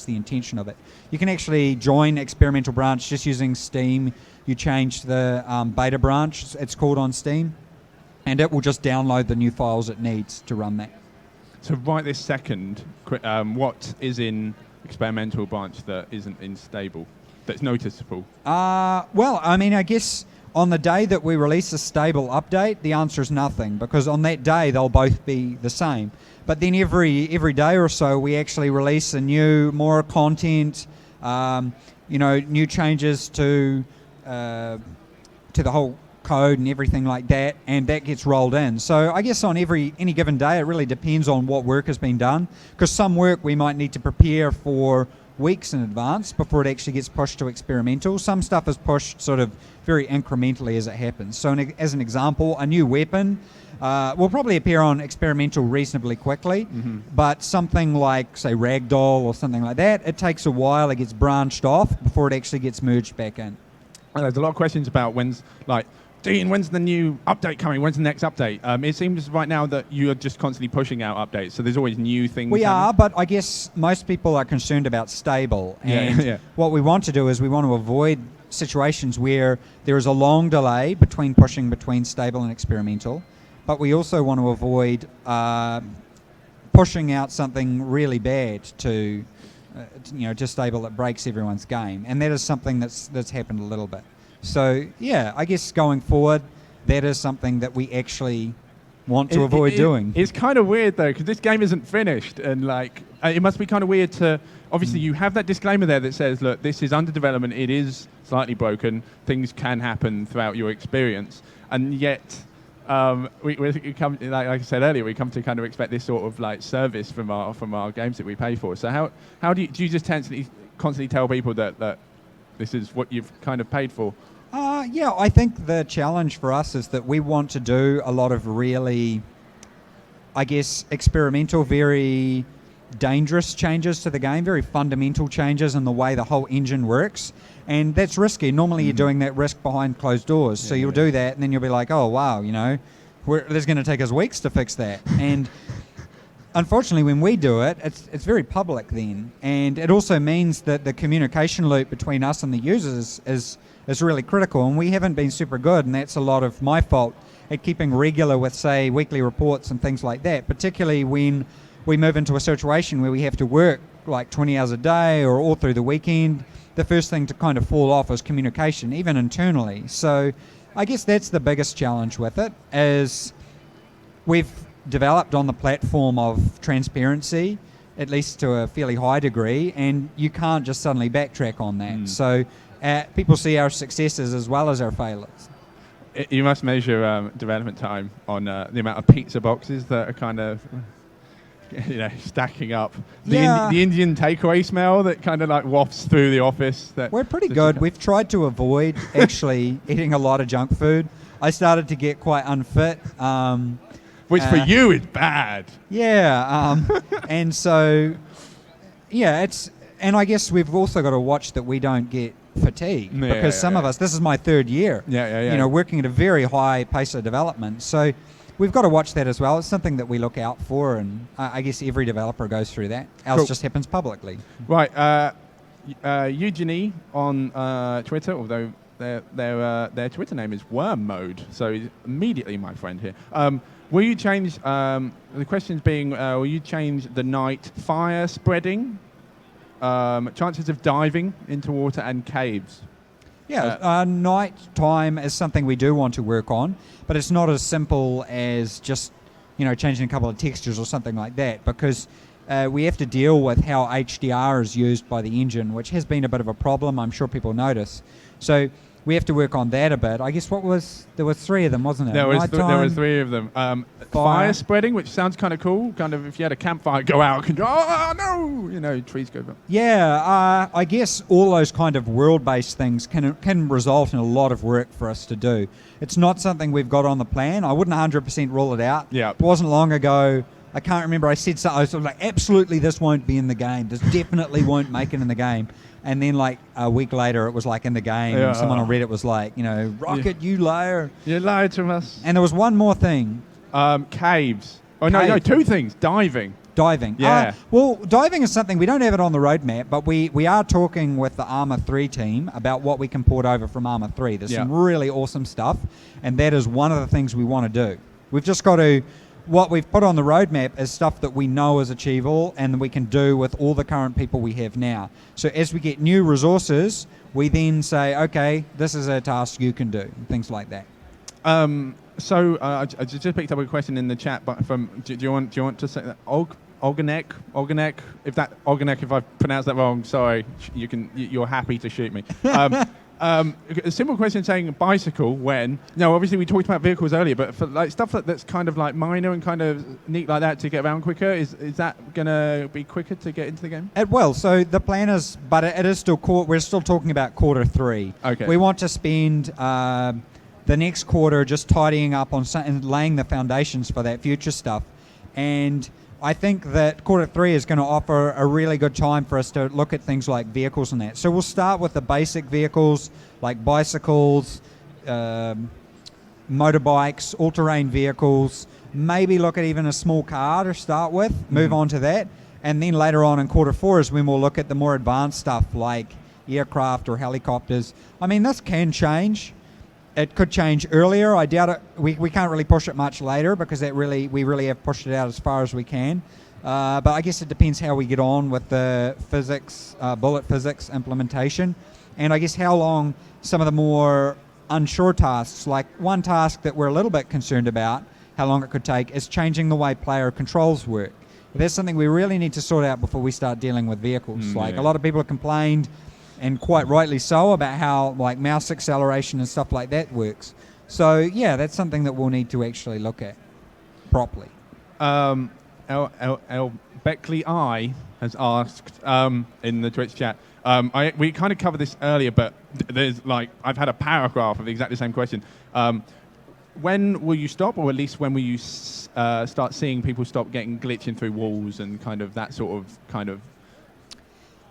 intention of it. You can actually join experimental branch just using Steam. You change the beta branch, it's called on Steam, and it will just download the new files it needs to run that. So right this second, what is in experimental branch that isn't in stable, that's noticeable? Well, I mean, I guess on the day that we release a stable update, the answer is nothing, because on that day they'll both be the same. But then every day or so we actually release a new, more content, new changes to the whole code and everything like that, and that gets rolled in. So I guess on any given day it really depends on what work has been done, because some work we might need to prepare for weeks in advance before it actually gets pushed to experimental. Some stuff is pushed sort of very incrementally as it happens. So as an example, a new weapon will probably appear on experimental reasonably quickly, but something like, say, Ragdoll or something like that, it takes a while, it gets branched off before it actually gets merged back in. There's a lot of questions about Dean, when's the new update coming? When's the next update? It seems right now that you are just constantly pushing out updates, so there's always new things. We are, but I guess most people are concerned about stable. And what we want to do is we want to avoid situations where there is a long delay between pushing between stable and experimental, but we also want to avoid pushing out something really bad to stable that breaks everyone's game. And that is something that's happened a little bit. So, yeah, I guess going forward, that is something that we actually want to avoid doing. It's kind of weird, though, because this game isn't finished. And, it must be kind of weird to... Obviously, you have that disclaimer there that says, look, this is under development. It is slightly broken. Things can happen throughout your experience. And yet, we come, like I said earlier, we come to kind of expect this sort of, service from our games that we pay for. So how do you just constantly tell people that this is what you've kind of paid for? Yeah, I think the challenge for us is that we want to do a lot of really, I guess, experimental, very dangerous changes to the game, very fundamental changes in the way the whole engine works. And that's risky. Normally you're doing that risk behind closed doors. So you'll do that and then you'll be like, oh, wow, there's going to take us weeks to fix that. And unfortunately, when we do it, it's very public then. And it also means that the communication loop between us and the users is really critical. And we haven't been super good, and that's a lot of my fault at keeping regular with, say, weekly reports and things like that, particularly when we move into a situation where we have to work like 20 hours a day or all through the weekend. The first thing to kind of fall off is communication, even internally. So I guess that's the biggest challenge with it, is we've developed on the platform of transparency, at least to a fairly high degree, and you can't just suddenly backtrack on that. So people see our successes as well as our failures. You must measure development time on the amount of pizza boxes that are kind of, stacking up. The Indian takeaway smell that kind of like wafts through the office. We're pretty good. We've tried to avoid actually eating a lot of junk food. I started to get quite unfit. Which for you is bad. Yeah. And so, and I guess we've also got to watch that we don't get fatigued, because some of us, this is my third year, working at a very high pace of development. So we've got to watch that as well. It's something that we look out for, and I guess every developer goes through that. Ours just happens publicly. Right. Eugenie on Twitter, although their Twitter name is Worm Mode, so he's immediately my friend here. Will you change, the questions being, will you change the night fire spreading, chances of diving into water, and caves? Yeah, night time is something we do want to work on, but it's not as simple as just, changing a couple of textures or something like that, because we have to deal with how HDR is used by the engine, which has been a bit of a problem. I'm sure people notice. So we have to work on that a bit. I guess there were three of them, wasn't it? There were three of them. Fire spreading, which sounds kind of cool. Kind of if you had a campfire, go out and no, trees go up. Yeah, I guess all those kind of world-based things can result in a lot of work for us to do. It's not something we've got on the plan. I wouldn't 100% rule it out. Yeah. It wasn't long ago. I can't remember. I said something. I was sort of like, absolutely, this won't be in the game. This definitely won't make it in the game. And then, like, a week later, it was, like, in the game. Yeah. And someone on Reddit was like, Rocket, you liar. You lied to us. And there was one more thing. Caves. Oh, no, two things. Diving. Yeah. Well, diving is something, we don't have it on the roadmap, but we are talking with the Arma 3 team about what we can port over from Arma 3. There's some really awesome stuff, and that is one of the things we want to do. We've just got to... What we've put on the roadmap is stuff that we know is achievable and we can do with all the current people we have now. So as we get new resources, we then say, okay, this is a task you can do, and things like that. So I just picked up a question in the chat, but do you want to say that Organek? If I pronounced that wrong, sorry. You're happy to shoot me. A simple question saying bicycle when... No, obviously we talked about vehicles earlier, but for like stuff that's kind of like minor and kind of neat like that to get around quicker, is that going to be quicker to get into the game? It will. So the plan is... But it is still... We're still talking about quarter 3. Okay. We want to spend the next quarter just tidying up on and laying the foundations for that future stuff. And I think that quarter 3 is going to offer a really good time for us to look at things like vehicles and that. So we'll start with the basic vehicles like bicycles, motorbikes, all-terrain vehicles, maybe look at even a small car to start with, move on to that. And then later on in quarter 4 is when we'll look at the more advanced stuff like aircraft or helicopters. I mean, this can change. It could change earlier. I doubt it. We can't really push it much later because we really have pushed it out as far as we can. But I guess it depends how we get on with the physics, bullet physics implementation, and I guess how long some of the more unsure tasks, like one task that we're a little bit concerned about, how long it could take, is changing the way player controls work. That's something we really need to sort out before we start dealing with vehicles. A lot of people have complained, and quite rightly so, about how like mouse acceleration and stuff like that works. So yeah, that's something that we'll need to actually look at properly. Beckley I has asked in the Twitch chat. We kind of covered this earlier, but there's I've had a paragraph of exactly the same question. When will you stop, or at least when will you start seeing people stop getting glitching through walls and kind of that sort of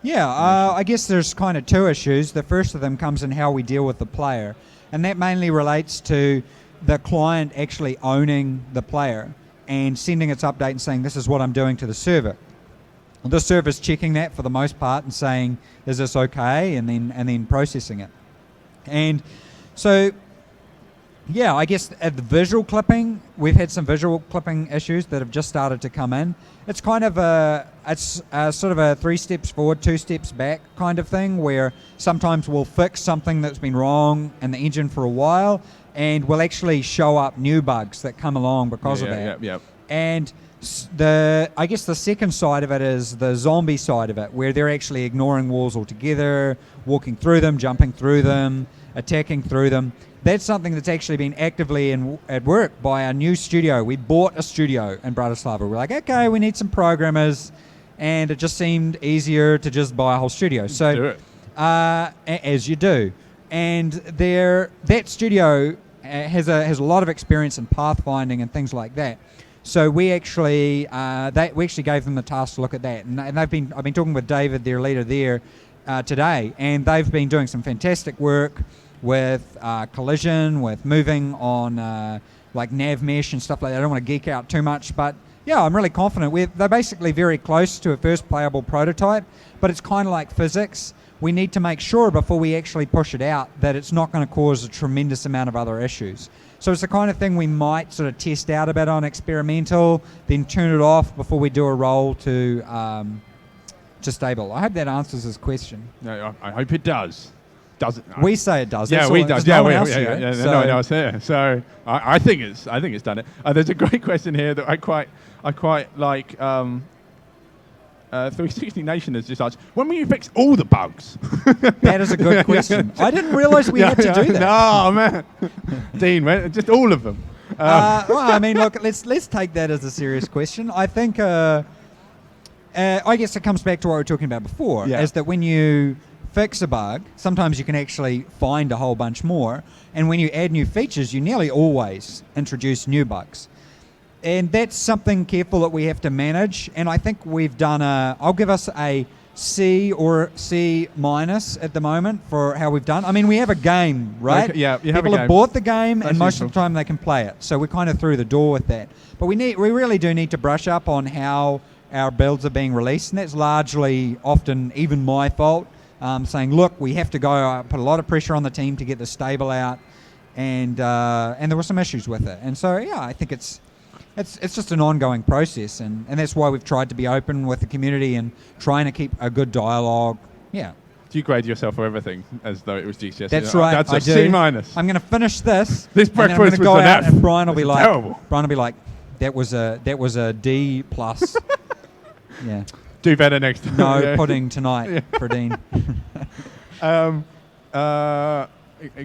Yeah, I guess there's kind of two issues. The first of them comes in how we deal with the player, and that mainly relates to the client actually owning the player and sending its update and saying, this is what I'm doing to the server. Well, the server's checking that for the most part and saying, is this okay, and then processing it. And so Yeah, I guess at the visual clipping, we've had some visual clipping issues that have just started to come in. It's kind of it's sort of a 3 steps forward, 2 steps back kind of thing, where sometimes we'll fix something that's been wrong in the engine for a while, and we'll actually show up new bugs that come along because of that. Yeah. And I guess the second side of it is the zombie side of it, where they're actually ignoring walls altogether, walking through them, jumping through them, attacking through them. That's something that's actually been actively at work by our new studio. We bought a studio in Bratislava. We're like, okay, we need some programmers, and it just seemed easier to just buy a whole studio. So, Do it. As you do, and that studio has a lot of experience in pathfinding and things like that. So we actually gave them the task to look at that, and I've been talking with David, their leader there, today, and they've been doing some fantastic work with collision, with moving on like nav mesh and stuff like that. I don't want to geek out too much, but yeah, I'm really confident. They're basically very close to a first playable prototype, but it's kind of like physics. We need to make sure before we actually push it out that it's not going to cause a tremendous amount of other issues. So it's the kind of thing we might sort of test out a bit on experimental, then turn it off before we do a roll to stable. I hope that answers his question. No, I hope it does. Does it? We say it does. Yeah, That's we all. does. There's Yeah, no one we, else yeah, here, yeah, so- no one else here. So I think it's done it. There's a great question here that I quite like. 360 Nation has just asked, when will you fix all the bugs? That is a good question. I didn't realise we had to do that. No, man. Dean, just all of them. Well, I mean, look, let's take that as a serious question. I think, I guess it comes back to what we were talking about before, Yeah. is that when you fix a bug, sometimes you can actually find a whole bunch more, and when you add new features, you nearly always introduce new bugs. And that's something careful that we have to manage, and I think we've done I'll give us a C or C minus at the moment for how we've done. I mean, we have a game, right? Okay, yeah, you have a People game. have bought the game, That's and most of useful. the time they can play it. So we're kind of through the door with that. But we really do need to brush up on how our builds are being released, and that's largely often even my fault. Saying, look, we have to go put a lot of pressure on the team to get the stable out, and there were some issues with it. And so, yeah, I think it's just an ongoing process, and that's why we've tried to be open with the community and trying to keep a good dialogue. Yeah. Do you grade yourself for everything as though it was GCSE? That's right. That's I a do. C minus. I'm going to finish this. This and then I'm breakfast gonna was go an out, F. and Brian will be That's like, terrible. that was a D plus. Yeah. Do better next time. No Yeah. pudding tonight for Dean.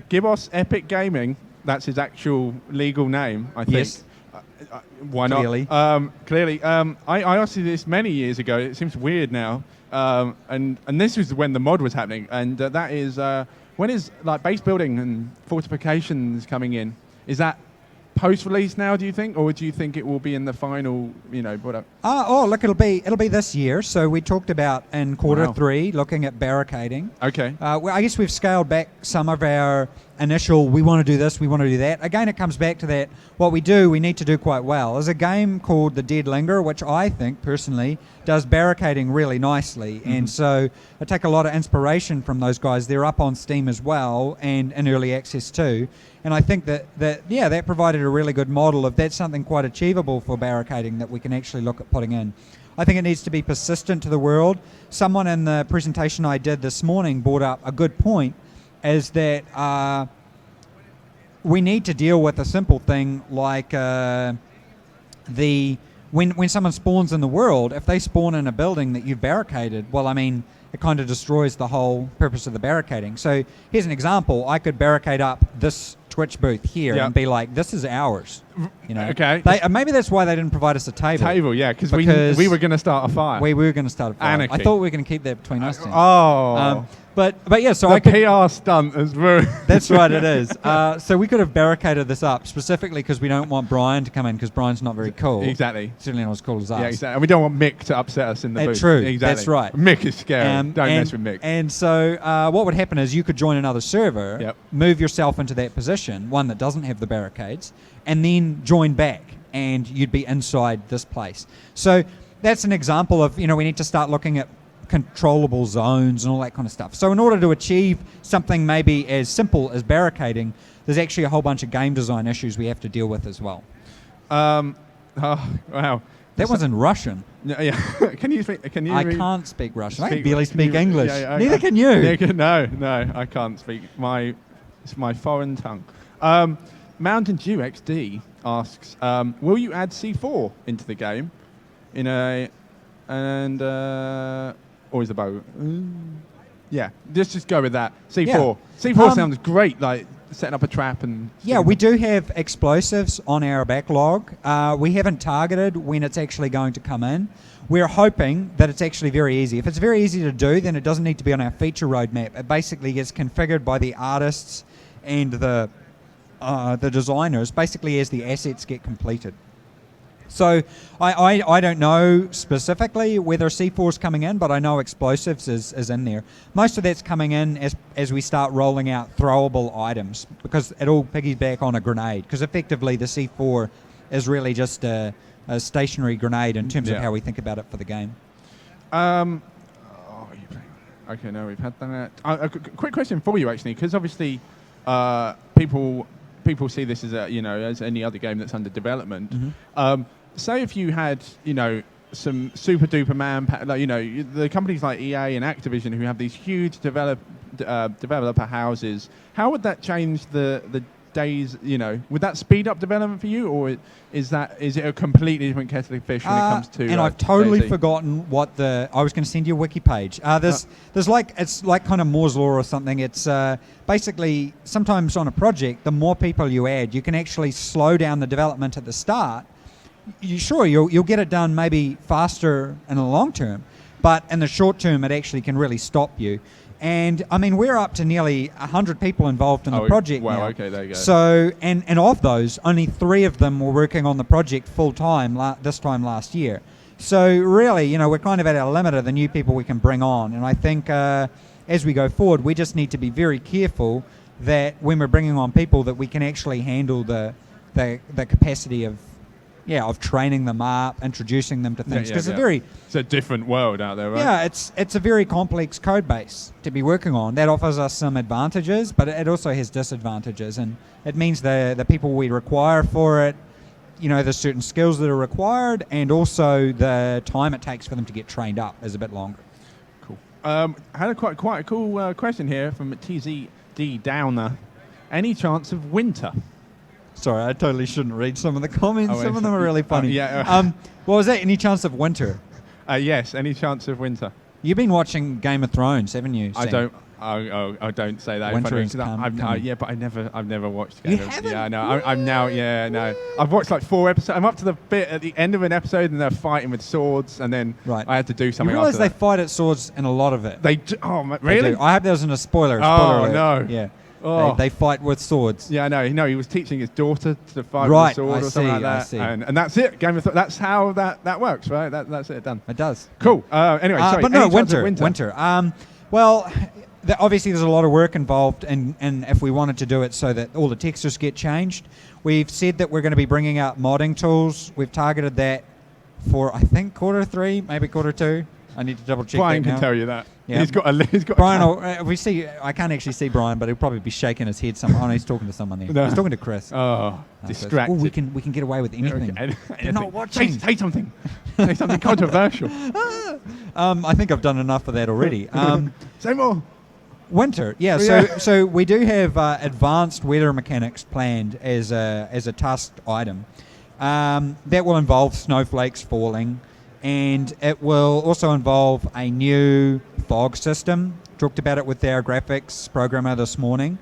Gibbos Epic Gaming, that's his actual legal name, I think. Yes. Why not? Clearly. Clearly. I asked you this many years ago. It seems weird now. And this was when the mod was happening. And that is, when is like base building and fortifications coming in? Is that post-release now, do you think? Or do you think it will be in the final, product? Look, it'll be this year. So we talked about in quarter Wow. 3 looking at barricading. Okay. Well, I guess we've scaled back some of our initial, we want to do this, we want to do that. Again, it comes back to that, what we need to do quite well. There's a game called The Dead Linger, which I think, personally, does barricading really nicely. Mm-hmm. And so I take a lot of inspiration from those guys. They're up on Steam as well, and in early access too. And I think that provided a really good model of that's something quite achievable for barricading that we can actually look at putting in. I think it needs to be persistent to the world. Someone in the presentation I did this morning brought up a good point, is that we need to deal with a simple thing like when someone spawns in the world, if they spawn in a building that you've barricaded, well, I mean, it kind of destroys the whole purpose of the barricading. So here's an example. I could barricade up this Twitch booth here Yeah. and be like, this is ours. Okay. Maybe that's why they didn't provide us a table. Yeah, because Because we were going to start a fire. We were going to start a fire. Anarchy. I thought we were going to keep that between us two. Oh. But yeah, so the I could. PR stunt is ruined. That's right, it is. So we could have barricaded this up specifically because we don't want Brian to come in because Brian's not very cool. Exactly. Certainly not as cool as us. Yeah, exactly. And we don't want Mick to upset us in the booth. True. Exactly. That's right. Mick is scary. Don't mess with Mick. And so what would happen is you could join another server, Yep. move yourself into that position, one that doesn't have the barricades, and then join back, and you'd be inside this place. So that's an example of, we need to start looking at controllable zones and all that kind of stuff. So in order to achieve something maybe as simple as barricading, there's actually a whole bunch of game design issues we have to deal with as well. Oh, wow. That was in Russian. Yeah. Can you speak? Can you? I read- can't speak Russian. I speak- can barely can speak you- English. yeah, Neither can you. No, I can't speak. It's my foreign tongue. Mountain Dew XD asks, will you add C4 into the game or is the bow? Yeah, let's just go with that. C4. Yeah. C4 sounds great, like setting up a trap and... Yeah, we do have explosives on our backlog. We haven't targeted when it's actually going to come in. We're hoping that it's actually very easy. If it's very easy to do, then it doesn't need to be on our feature roadmap. It basically gets configured by the artists and the designers, basically as the assets get completed. So I don't know specifically whether C4 is coming in, but I know explosives is in there. Most of that's coming in as we start rolling out throwable items, because it all piggyback on a grenade, because effectively the C4 is really just a stationary grenade in terms of how we think about it for the game. Okay, no, we've had that. A quick question for you, actually, because obviously people see this as as any other game that's under development. Mm-hmm. Say if you had some super duper the companies like EA and Activision who have these huge developer houses, how would that change the days? Would that speed up development for you, or is it a completely different kettle of fish when it comes to? And I've totally DayZ? forgotten what I was going to send you a wiki page. There's it's like kind of Moore's law or something. It's basically sometimes on a project, the more people you add, you can actually slow down the development at the start. You'll get it done maybe faster in the long term, but in the short term, it actually can really stop you. And I mean, we're up to nearly 100 people involved in the project now. Wow, okay, there you go. So, and of those, only 3 of them were working on the project full time this time last year. So really, we're kind of at our limit of the new people we can bring on. And I think as we go forward, we just need to be very careful that when we're bringing on people, that we can actually handle the capacity of training them up, introducing them to things, because it's a different world out there, right? Yeah, it's a very complex code base to be working on. That offers us some advantages, but it also has disadvantages, and it means the people we require for it, there's certain skills that are required, and also the time it takes for them to get trained up is a bit longer. Cool. I had a quite a cool question here from TZD Downer. Any chance of winter? Sorry, I totally shouldn't read some of the comments. Some of them are really funny. What was that? Any chance of winter? Yes, any chance of winter. You've been watching Game of Thrones, haven't you, Sam? I don't. I don't say that. Winter I've but I've never watched Game of Thrones. Yeah, no. I'm now. Yeah, no. I've watched like 4 episodes. I'm up to the bit at the end of an episode, and they're fighting with swords, and then I had to do something. You realise after they fight at swords in a lot of it? They do. Oh, really? I hope that wasn't a spoiler. Oh, alert. no. Yeah. Oh. They fight with swords. Yeah, no, he was teaching his daughter to fight with a sword or something like that. I see. And that's it. Game of Thrones. That's how that works, right? That's it, done. It does. Cool. Anyway, sorry. But no, any chance of winter. Well, obviously there's a lot of work involved, and if we wanted to do it so that all the textures get changed, we've said that we're going to be bringing out modding tools. We've targeted that for, I think, Q3, maybe Q2. I need to double check. Brian that can now. tell you that. Yeah. He's got Brian. We see. I can't actually see Brian, but he'll probably be shaking his head. Oh, no, he's talking to someone there. No. He's talking to Chris. Distracted. We can get away with anything. Okay. They're not watching. Say something. Say something controversial. I think I've done enough of that already. Say more. Winter, yeah. So we do have advanced weather mechanics planned as a tasked item. That will involve snowflakes falling, and it will also involve a new fog system. Talked about it with our graphics programmer this morning.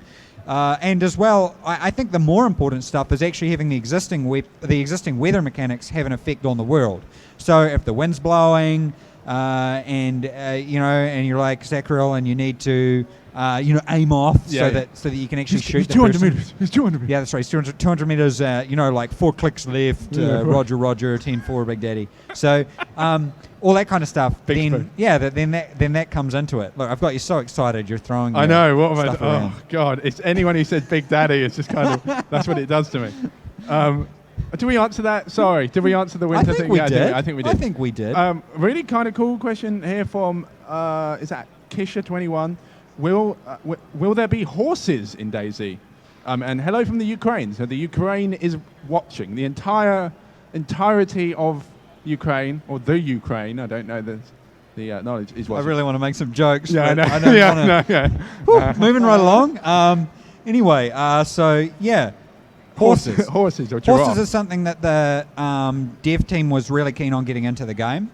And as well, I think the more important stuff is actually having the existing weather mechanics have an effect on the world. So if the wind's blowing, and you're like Sacriel, and you need to aim off so that you can actually shoot the 200 person. meters. It's 200 meters. Yeah, that's right. It's 200 meters. Like 4 clicks left. Roger, 10-4, Big Daddy. So all that kind of stuff. Then that comes into it. Look, I've got you so excited. You're throwing. I know. What am I? around. Oh God! It's anyone who says Big Daddy. It's just kind of that's what it does to me. Did we answer that? Sorry, did we answer the winter thing? I think I think we did. I think we did. Really kind of cool question here from, is that Kisha21? Will there be horses in DayZ? And hello from the Ukraine. So the Ukraine is watching. The entirety of Ukraine, or the Ukraine, I don't know the knowledge, is I watching. really want to make some jokes. Yeah, I but know. I don't Yeah, want to. no, yeah. Moving right along. Anyway, so yeah, horses. Horses or giraffe. Horses is something that the dev team was really keen on getting into the game,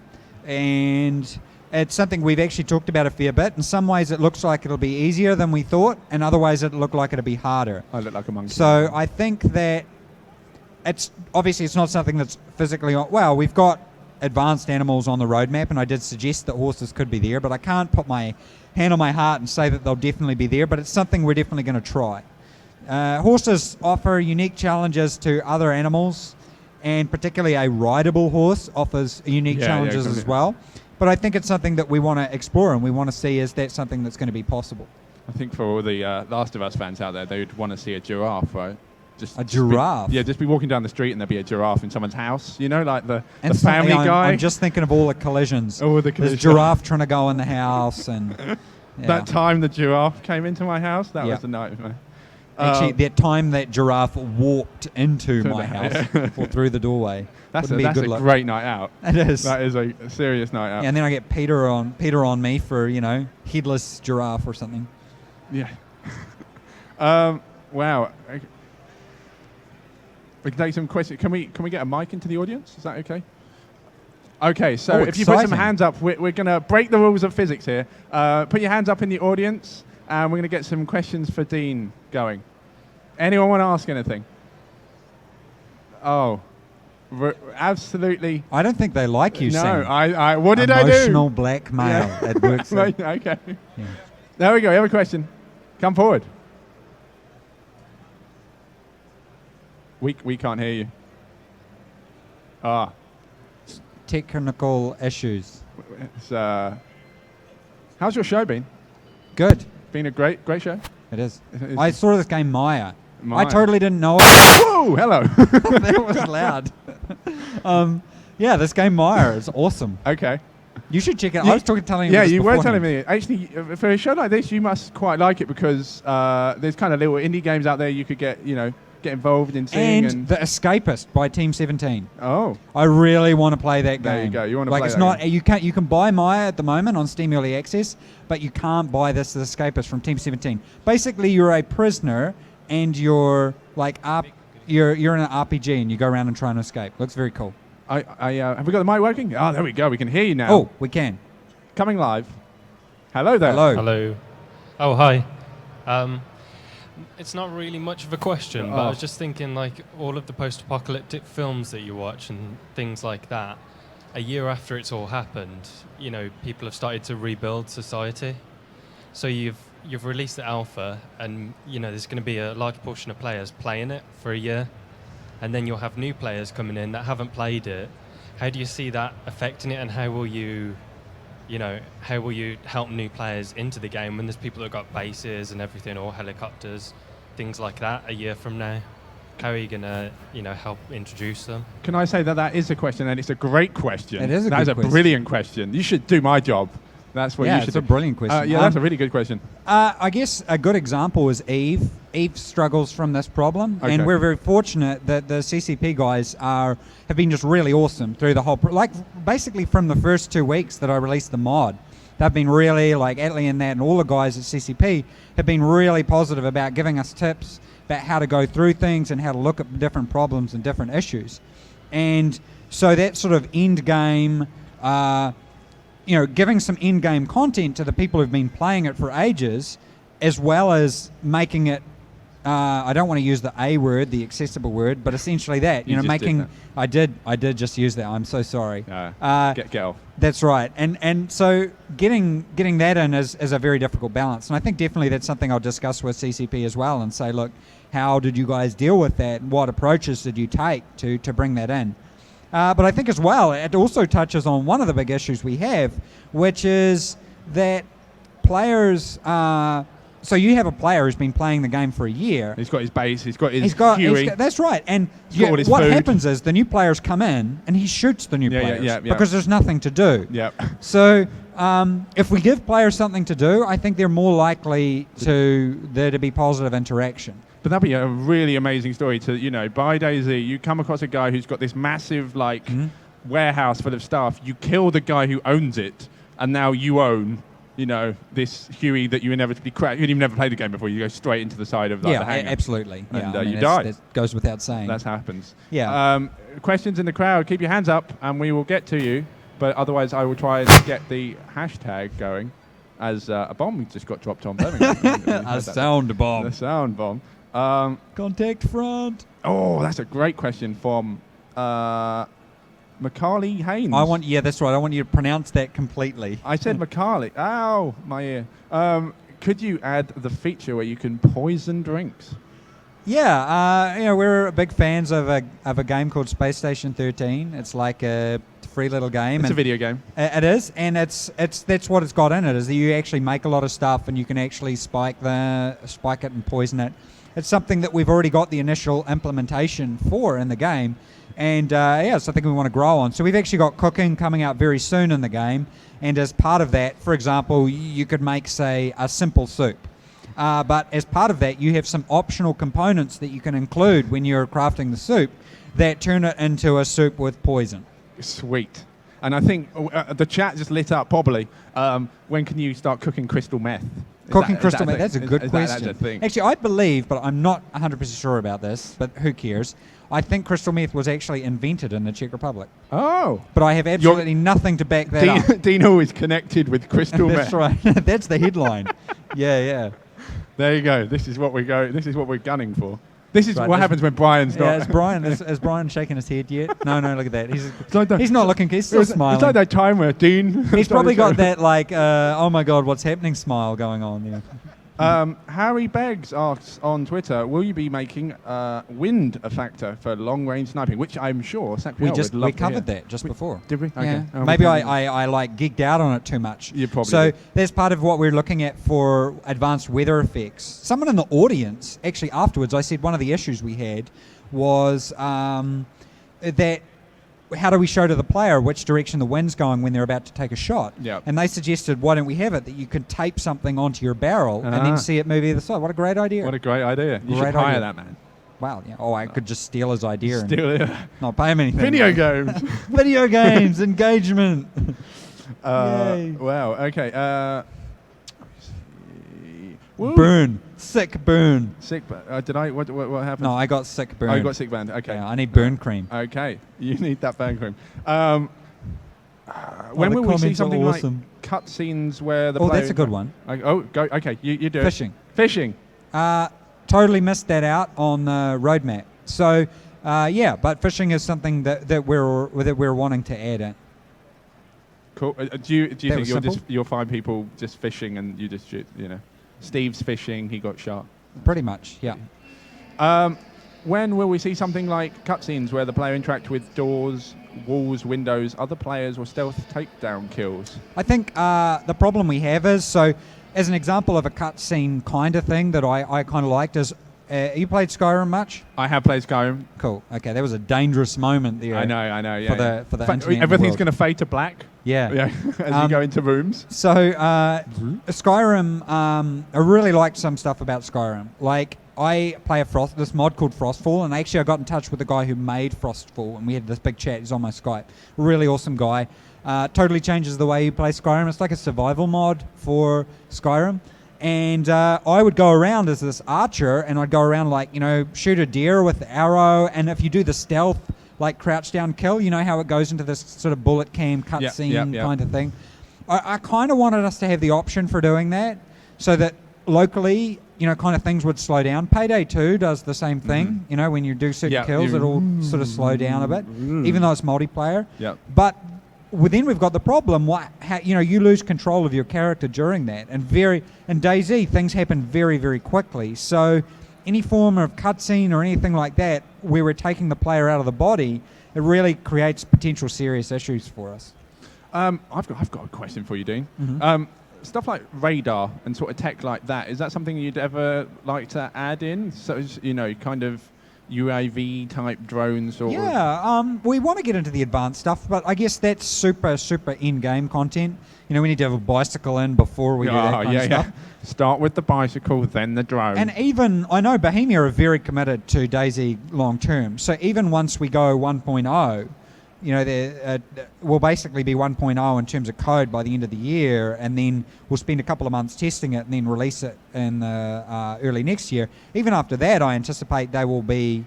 and it's something we've actually talked about a fair bit. In some ways, it looks like it'll be easier than we thought, and other ways, it look like it'll be harder. I look like a monkey. So I think that it's not something that's physically well. We've got advanced animals on the roadmap, and I did suggest that horses could be there, but I can't put my hand on my heart and say that they'll definitely be there. But it's something we're definitely going to try. Horses offer unique challenges to other animals, and particularly a rideable horse offers unique challenges as well. But I think it's something that we want to explore, and we want to see is that something that's going to be possible. I think for all the Last of Us fans out there, they would want to see a giraffe, right? A giraffe? Just be walking down the street and there'll be a giraffe in someone's house. You know, like the And Family Guy. I'm just thinking of all the collisions. All the There's collisions. giraffe trying to go in the house, and That time the giraffe came into my house, that was a nightmare. Actually, that time that giraffe walked into my house or through the doorway. That's wouldn't be a good luck. great night out. It is. That is a serious night out. Yeah, and then I get Peter on me for headless giraffe or something. Yeah. Wow. We can take some questions. Can we get a mic into the audience? Is that okay? Okay, so if you put some exciting. hands up, we're going to break the rules of physics here. Put your hands up in the audience, and we're going to get some questions for Dean going. Anyone want to ask anything? Oh, absolutely. I don't think they like you, No, Sam. what did I do? Emotional blackmail at work. Sam. Okay. Yeah. There we go. You have a question. Come forward. We can't hear you. Technical issues. It's, how's your show been? Good. Been a great show? It is. It's- I saw this game Maya. Maya. I totally didn't know it. Whoa! Hello. That was loud. Yeah, this game Maya is awesome. Okay. You should check it out. I was telling you Yeah, this you were beforehand. telling me. Actually, for a show like this, you must quite like it because there's kind of little indie games out there you could get involved in seeing. And The Escapist by Team 17. Oh. I really want to play that game. There you go. You want to like play it's that not game. you can buy Maya at the moment on Steam Early Access, but you can't buy The Escapist from Team 17. Basically, you're a prisoner and you're like you're in an RPG and you go around and try and escape. Looks very cool. Have we got the mic working? Oh, there we go. We can hear you now. Oh, we can. Coming live. Hello there. Hello. Hello. Oh, hi. It's not really much of a question, but I was just thinking, like, all of the post-apocalyptic films that you watch and things like that, a year after it's all happened, people have started to rebuild society. So you've released the alpha, and, there's going to be a large portion of players playing it for a year, and then you'll have new players coming in that haven't played it. How do you see that affecting it, and how will you help new players into the game when there's people that have got bases and everything, or helicopters, things like that a year from now? How are you going to, help introduce them? Can I say that is a question, and it's a great question. It is a That good is a question. brilliant question. You should do my job. That's what you should it's a do. brilliant question. Yeah, that's a really good question. I guess a good example is Eve. Eve struggles from this problem, Okay. and we're very fortunate that the CCP guys have been just really awesome through the whole, basically from the first 2 weeks that I released the mod. They've been really, Atlee and that, and all the guys at CCP have been really positive about giving us tips about how to go through things and how to look at different problems and different issues. And so that sort of end game, giving some end game content to the people who've been playing it for ages, as well as making it, I don't want to use the A word, the accessible word, but essentially that, You just did that. I did just use that. I'm so sorry. Get off. That's right. And so getting that in is a very difficult balance. And I think definitely that's something I'll discuss with CCP as well and say, look, how did you guys deal with that? And what approaches did you take to bring that in? But I think as well, it also touches on one of the big issues we have, which is that players So you have a player who's been playing the game for a year. He's got his base. He's got his Huey. That's right. And got all his what food. happens is the new players come in and he shoots the new players because there's nothing to do. Yeah. So if we give players something to do, I think they're more likely there to be positive interaction. But that'd be a really amazing story to, by DayZ, you come across a guy who's got this massive, warehouse full of stuff. You kill the guy who owns it, and now you own, this Huey that you inevitably crash. You've never played the game before. You go straight into the side of the hangar. Absolutely. And I mean, you die. That goes without saying. That happens. Yeah. Questions in the crowd. Keep your hands up, and we will get to you. But otherwise, I will try and get the hashtag going as a bomb just got dropped on Birmingham. A sound bomb. The sound bomb. Contact front. Oh, that's a great question from Macaulay Haynes. That's right. I want you to pronounce that completely. I said Macaulay. Ow, my ear. Could you add the feature where you can poison drinks? Yeah, we're big fans of a game called Space Station 13. It's like a free little game. It's a video game. It is, and that's what it's got in it. Is that you actually make a lot of stuff, and you can actually spike it and poison it. It's something that we've already got the initial implementation for in the game, and it's something we want to grow on. So we've actually got cooking coming out very soon in the game, and as part of that, for example, you could make, say, a simple soup. But as part of that, you have some optional components that you can include when you're crafting the soup that turn it into a soup with poison. Sweet. And I think the chat just lit up probably. When can you start cooking crystal meth? Crystal meth, that's a good question. That's a thing? Actually, I believe, but I'm not 100% sure about this, but who cares? I think crystal meth was actually invented in the Czech Republic. Oh. But I have absolutely nothing to back that up. Dino is connected with crystal meth. That's right. That's the headline. Yeah. There you go. This is what we're gunning for. This is right, what happens when Brian's not. Yeah, is Brian shaking his head yet? No, look at that. He's not looking. He's still smiling. It's like that time where Dean. He's probably got that oh my God, what's happening smile going on. Yeah. Harry Beggs asks on Twitter, will you be making wind a factor for long-range sniping? Which I'm sure we covered that just before. Did we? Okay. Yeah. Maybe I geeked out on it too much. You probably So did. That's part of what we're looking at for advanced weather effects. Someone in the audience, actually afterwards, I said one of the issues we had was that how do we show to the player which direction the wind's going when they're about to take a shot? Yep. And they suggested, why don't we have it that you could tape something onto your barrel and then see it move either side. What a great idea. What a great idea. You should hire that man. Wow. Yeah. Oh, I could just steal his idea and not pay him anything. Video games. Video games, engagement. Yay. Wow. Okay. Burn. Sick burn. Sick burn. Did I? What happened? No, I got sick burn. Oh, you got sick burn. Okay. Yeah, I need burn cream. Okay. You need that burn cream. When will we see something like cutscenes where the player... Oh, that's a good one. Go. Okay, you do Fishing. it. Fishing. Totally missed that out on the roadmap. So, but fishing is something that we're wanting to add in. Cool. Do you think you'll find people just fishing and you just shoot, Steve's fishing, he got shot. Pretty much, yeah. When will we see something like cutscenes where the player interacts with doors, walls, windows, other players, or stealth takedown kills? I think the problem we have is, so as an example of a cutscene kind of thing that I kind of liked is, you played Skyrim much? I have played Skyrim. Cool. Okay, that was a dangerous moment there. I know. Yeah. For the internet everything's going to fade to black. Yeah. As you go into rooms. So Skyrim, I really liked some stuff about Skyrim. Like I play this mod called Frostfall, and actually I got in touch with the guy who made Frostfall, and we had this big chat. He's on my Skype. Really awesome guy. Totally changes the way you play Skyrim. It's like a survival mod for Skyrim. And I would go around as this archer, and I'd go around shoot a deer with the arrow, and if you do the stealth, like crouch down kill, you know how it goes into this sort of bullet cam cutscene kind of thing. I kind of wanted us to have the option for doing that, so that locally, kind of things would slow down. Payday 2 does the same thing. Mm-hmm. When you do certain kills, it'll sort of slow down a bit, even though it's multiplayer. Yeah. But then we've got the problem. You lose control of your character during that, and in DayZ things happen very, very quickly. So any form of cutscene or anything like that, where we're taking the player out of the body, it really creates potential serious issues for us. I've got a question for you, Dean. Mm-hmm. stuff like radar and sort of tech like that, is that something you'd ever like to add in? So, kind of UAV type drones or... Yeah, we want to get into the advanced stuff, but I guess that's super in-game content. We need to have a bicycle in before we do that kind of stuff. Start with the bicycle, then the drone. And even, I know Bohemia are very committed to DayZ long term, so even once we go 1.0, we'll basically be 1.0 in terms of code by the end of the year, and then we'll spend a couple of months testing it and then release it in early next year. Even after that, I anticipate they will be,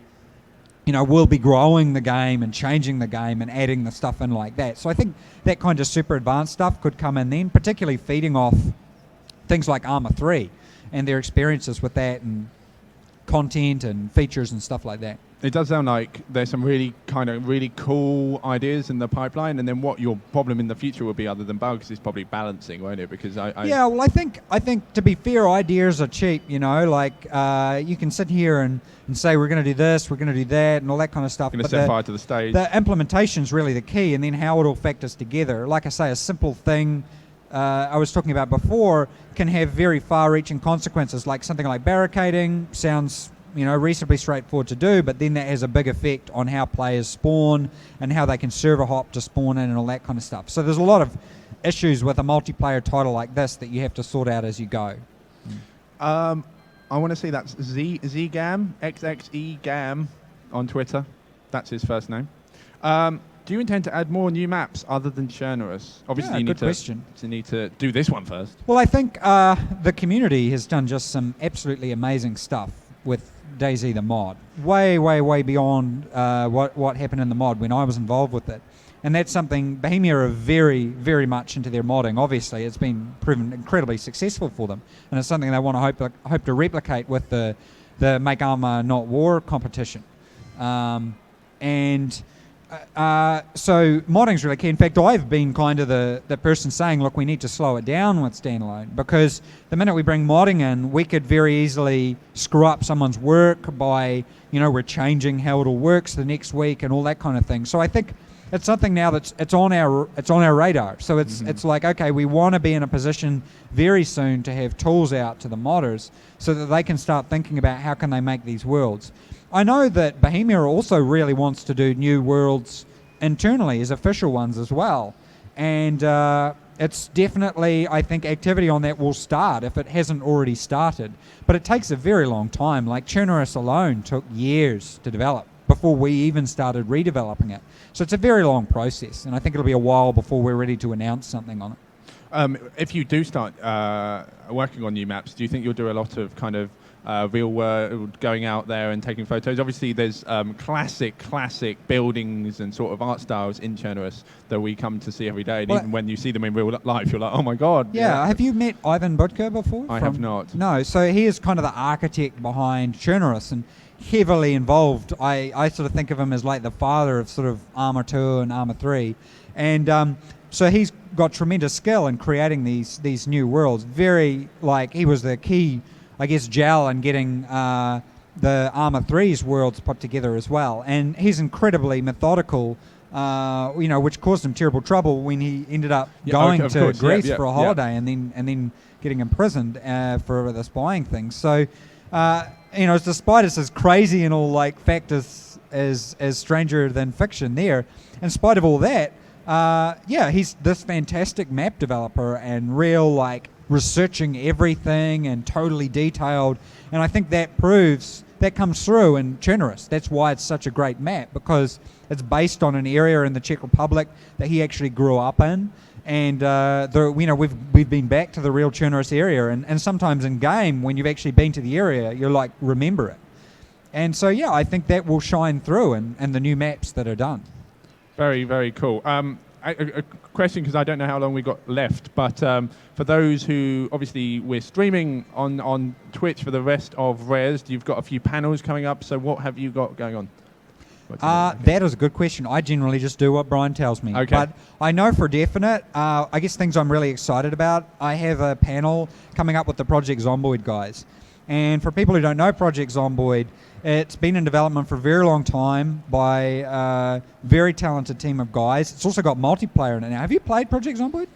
we'll be growing the game and changing the game and adding the stuff in like that. So I think that kind of super advanced stuff could come in then, particularly feeding off things like Arma 3 and their experiences with that and content and features and stuff like that. It does sound like there's some really cool ideas in the pipeline, and then what your problem in the future will be, other than bugs, is probably balancing, won't it? Because yeah, well, I think to be fair, ideas are cheap. You can sit here and say we're going to do this, we're going to do that, and all that kind of stuff. Going to set fire to the stage. The implementation's really the key, and then how it all factors together. Like I say, a simple thing I was talking about before can have very far-reaching consequences. Like something like barricading sounds reasonably straightforward to do, but then that has a big effect on how players spawn and how they can server hop to spawn in and all that kind of stuff. So there's a lot of issues with a multiplayer title like this that you have to sort out as you go. I want to say that's Zgam, XXEGam on Twitter. That's his first name. Do you intend to add more new maps other than Chernarus? Obviously, you need to do this one first. Well, I think the community has done just some absolutely amazing stuff with DayZ the mod, way beyond what happened in the mod when I was involved with it. And that's something Bohemia are very much into their modding. Obviously, it's been proven incredibly successful for them, and it's something they want to hope to replicate with the Make Arma Not War competition. So modding's really key. In fact, I've been kind of the person saying, look, we need to slow it down with standalone, because the minute we bring modding in, we could very easily screw up someone's work by, we're changing how it all works the next week and all that kind of thing. So I think it's something now that's it's on our radar. So it's like, okay, we want to be in a position very soon to have tools out to the modders so that they can start thinking about how can they make these worlds. I know that Bohemia also really wants to do new worlds internally as official ones as well. And it's definitely, I think, activity on that will start if it hasn't already started. But it takes a very long time. Like Chernarus alone took years to develop before we even started redeveloping it. So it's a very long process, and I think it'll be a while before we're ready to announce something on it. If you do start working on new maps, do you think you'll do a lot of kind of real world going out there and taking photos? Obviously, there's classic buildings and sort of art styles in Chernarus that we come to see every day. And even when you see them in real life, you're like, oh my God. Yeah, have you met Ivan Budka before? I have not. No, so he is kind of the architect behind Chernarus and heavily involved. I sort of think of him as like the father of sort of Arma 2 and Arma 3. And so he's got tremendous skill in creating these new worlds. Very, like, he was the key, I guess, gel in getting the Arma 3's worlds put together as well. And he's incredibly methodical, which caused him terrible trouble when he ended up going to Greece for a holiday and then getting imprisoned for the spying thing. So, despite it's as crazy and all like fact as stranger than fiction there, in spite of all that, he's this fantastic map developer and real like researching everything and totally detailed. And I think that comes through in Chernarus. That's why it's such a great map, because it's based on an area in the Czech Republic that he actually grew up in. And we've been back to the real Chernarus area, and sometimes in game when you've actually been to the area, you're like, remember it. And so I think that will shine through in the new maps that are done. Very, very cool. A question, because I don't know how long we got left, but for those who, obviously we're streaming on Twitch for the rest of Rezzed, you've got a few panels coming up, so what have you got going on? That is a good question. I generally just do what Brian tells me. Okay. But I know for definite, I guess things I'm really excited about, I have a panel coming up with the Project Zomboid guys. And for people who don't know Project Zomboid, it's been in development for a very long time by a very talented team of guys. It's also got multiplayer in it now. Have you played Project Zomboid?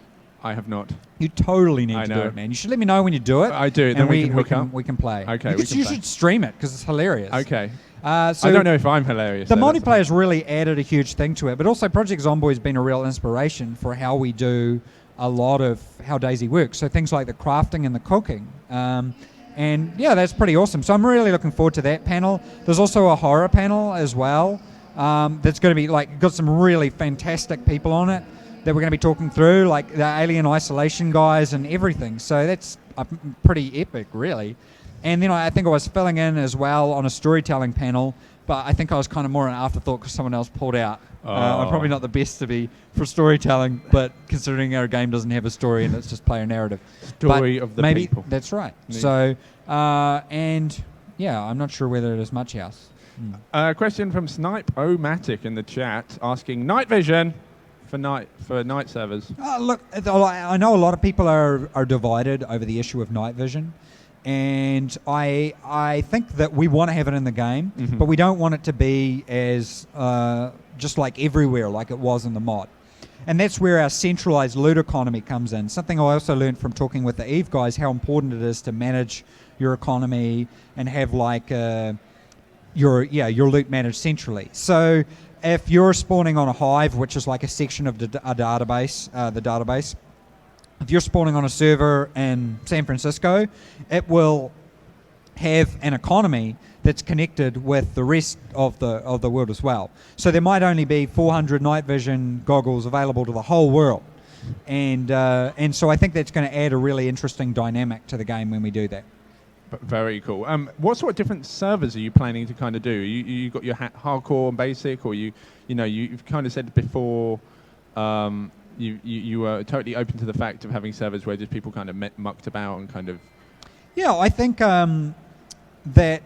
I have not. You totally need I to know. do it, man. You should let me know when you do it. I do. Then and we can hook up. We can play. Okay, we can You play. should stream it because it's hilarious. Okay. So I don't know if I'm hilarious. The though, that's multiplayer's really added a huge thing to it, but also Project Zomboid has been a real inspiration for how we do a lot of how DayZ works. So things like the crafting and the cooking. And yeah, that's pretty awesome. So I'm really looking forward to that panel. There's also a horror panel as well. That's going to be got some really fantastic people on it that we're going to be talking through, like the Alien Isolation guys and everything. So that's pretty epic, really. And then I think I was filling in as well on a storytelling panel, but I think I was kind of more an afterthought because someone else pulled out. I'm probably not the best to be for storytelling, but considering our game doesn't have a story and it's just player narrative. Story of the maybe people. That's right. Neat. So, and yeah, I'm not sure whether there's much else. Question from Snipe-O-Matic in the chat asking night vision for night servers. Look, I know a lot of people are divided over the issue of night vision, and I think that we want to have it in the game, but we don't want it to be as just like everywhere like it was in the mod. And that's where our centralized loot economy comes in. Something I also learned from talking with the EVE guys, how important it is to manage your economy and have your loot managed centrally. So if you're spawning on a hive, which is like a section of a database, the database, if you're spawning on a server in San Francisco, it will have an economy that's connected with the rest of the world as well. So there might only be 400 night vision goggles available to the whole world, and so I think that's going to add a really interesting dynamic to the game when we do that. Very cool. What sort of different servers are you planning to kind of do? You got your hardcore and basic, or you've kind of said before you were totally open to the fact of having servers where just people kind of mucked about and kind of. Yeah, I think that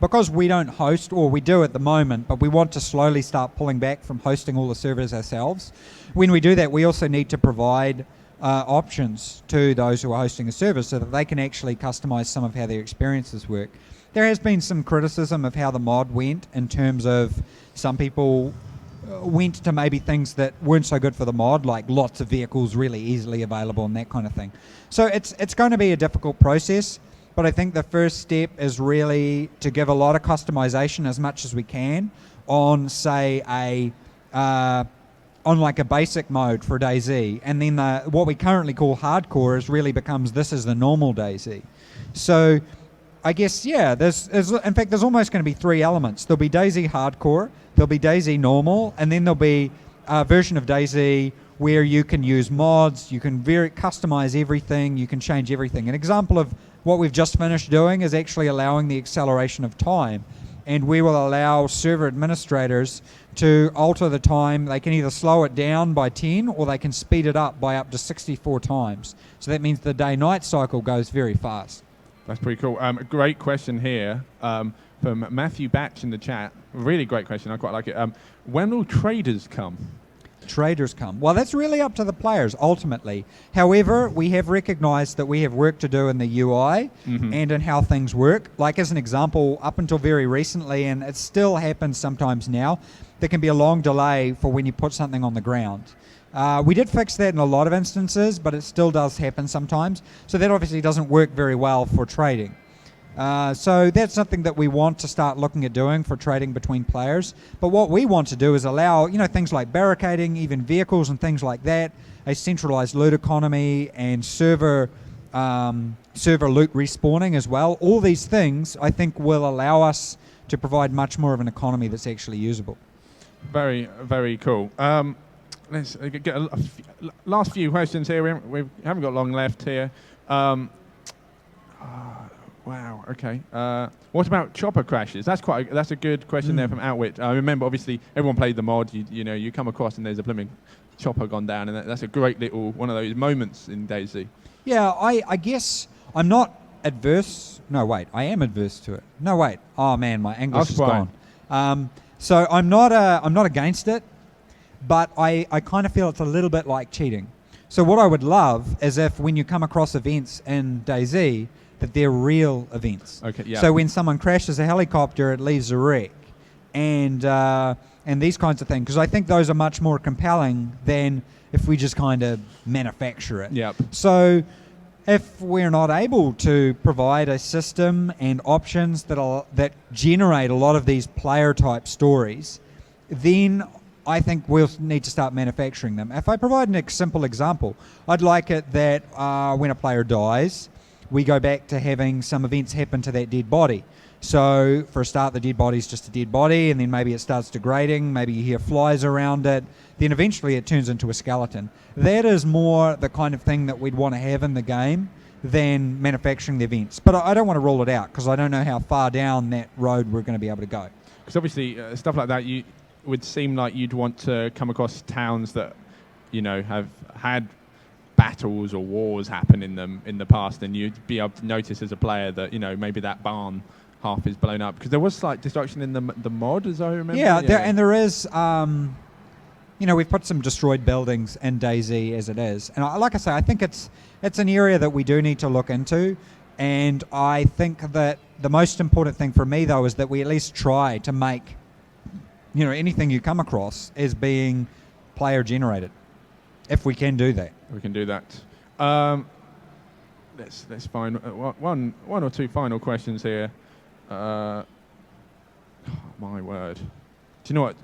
because we don't host, or we do at the moment, but we want to slowly start pulling back from hosting all the servers ourselves. When we do that, we also need to provide options to those who are hosting a server so that they can actually customize some of how their experiences work. There has been some criticism of how the mod went in terms of some people went to maybe things that weren't so good for the mod, like lots of vehicles really easily available and that kind of thing. So it's going to be a difficult process, but I think the first step is really to give a lot of customization as much as we can on, say, on like a basic mode for DayZ, and then what we currently call hardcore becomes this is the normal DayZ. So I guess, yeah, in fact there's almost going to be three elements. There'll be DayZ hardcore, there'll be DayZ normal, and then there'll be a version of DayZ where you can use mods, you can customize everything, you can change everything. An example of what we've just finished doing is actually allowing the acceleration of time, and we will allow server administrators to alter the time. They can either slow it down by 10 or they can speed it up by up to 64 times. So that means the day-night cycle goes very fast. That's pretty cool. A great question here from Matthew Batch in the chat. Really great question. I quite like it. When will traders come? Traders come. Well, that's really up to the players, ultimately. However, we have recognized that we have work to do in the UI and in how things work. Like, as an example, up until very recently, and it still happens sometimes now, there can be a long delay for when you put something on the ground. We did fix that in a lot of instances, but it still does happen sometimes. So that obviously doesn't work very well for trading. So that's something that we want to start looking at doing for trading between players. But what we want to do is allow, things like barricading, even vehicles and things like that, a centralized loot economy and server loot respawning as well. All these things, I think, will allow us to provide much more of an economy that's actually usable. Very, very cool. Let's get last few questions here. We haven't got long left here. Wow. Okay. What about chopper crashes? That's a good question there from Outwit. I remember, obviously, everyone played the mod. You come across and there's a blooming chopper gone down, and that's a great little one of those moments in DayZ. Yeah, I guess I'm not adverse. No, wait, I am adverse to it. No, wait. Oh man, my English is gone. So I'm not against it, but I kind of feel it's a little bit like cheating. So what I would love is if when you come across events in DayZ, that they're real events. Okay, yeah. So when someone crashes a helicopter, it leaves a wreck. and these kinds of things, because I think those are much more compelling than if we just kind of manufacture it. Yep. So if we're not able to provide a system and options that generate a lot of these player type stories, then I think we'll need to start manufacturing them. If I provide a simple example, I'd like it that when a player dies, we go back to having some events happen to that dead body. So for a start, the dead body's just a dead body, and then maybe it starts degrading, maybe you hear flies around it, then eventually it turns into a skeleton. That is more the kind of thing that we'd want to have in the game than manufacturing the events. But I don't want to rule it out, because I don't know how far down that road we're going to be able to go. Because obviously stuff like that, you would seem like you'd want to come across towns that, have had battles or wars happen in them in the past, and you'd be able to notice as a player that, maybe that barn half is blown up, because there was slight destruction in the mod, as I remember. Yeah. There is, we've put some destroyed buildings in DayZ as it is, and like I say, I think it's an area that we do need to look into, and I think that the most important thing for me though is that we at least try to make, anything you come across as being player generated, if we can do that. We can do that. Let's find one or two final questions here. Oh, my word. Do you know what?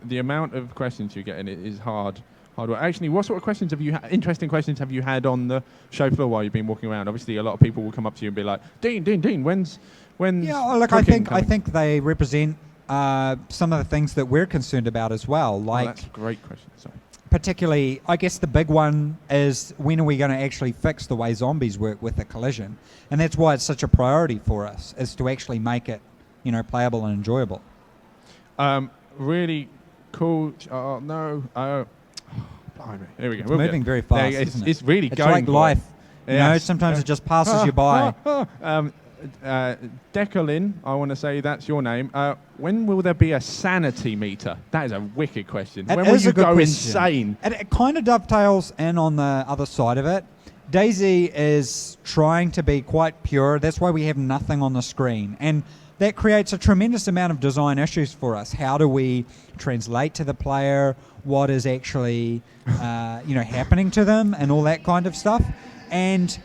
The amount of questions you get in it is hard work. Actually, what sort of questions interesting questions have you had on the show floor while you've been walking around? Obviously, a lot of people will come up to you and be like, Dean, when's Yeah, look, I think they represent some of the things that we're concerned about as well. Like, that's a great question. Sorry. Particularly, I guess the big one is, when are we going to actually fix the way zombies work with the collision? And that's why it's such a priority for us, is to actually make it, playable and enjoyable. Really cool. Oh, no. Blimey. Here we go. It's moving very fast, isn't it? It's really it's going like life. Yes. Sometimes it just passes you by. Decalin, I want to say that's your name. When will there be a sanity meter? That is a wicked question. When will you go insane? And it kind of dovetails in on the other side of it. DayZ is trying to be quite pure. That's why we have nothing on the screen. And that creates a tremendous amount of design issues for us. How do we translate to the player what is actually happening to them and all that kind of stuff? And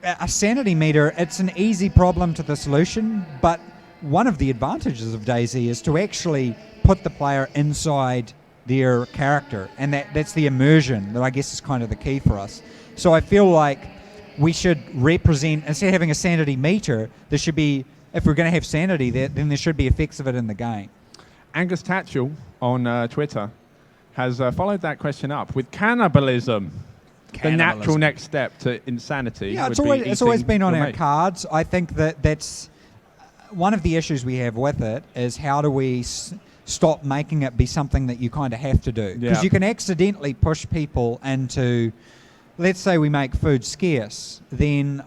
a sanity meter, it's an easy problem to the solution, but one of the advantages of DayZ is to actually put the player inside their character, and that's the immersion that I guess is kind of the key for us. So I feel like we should represent, instead of having a sanity meter, there should be, if we're going to have sanity, then there should be effects of it in the game. Angus Tatchell on Twitter has followed that question up with cannibalism. The natural next step to insanity. Yeah, it's always been on our cards. I think that's one of the issues we have with it, is how do we stop making it be something that you kind of have to do? Because you can accidentally push people into, let's say we make food scarce, then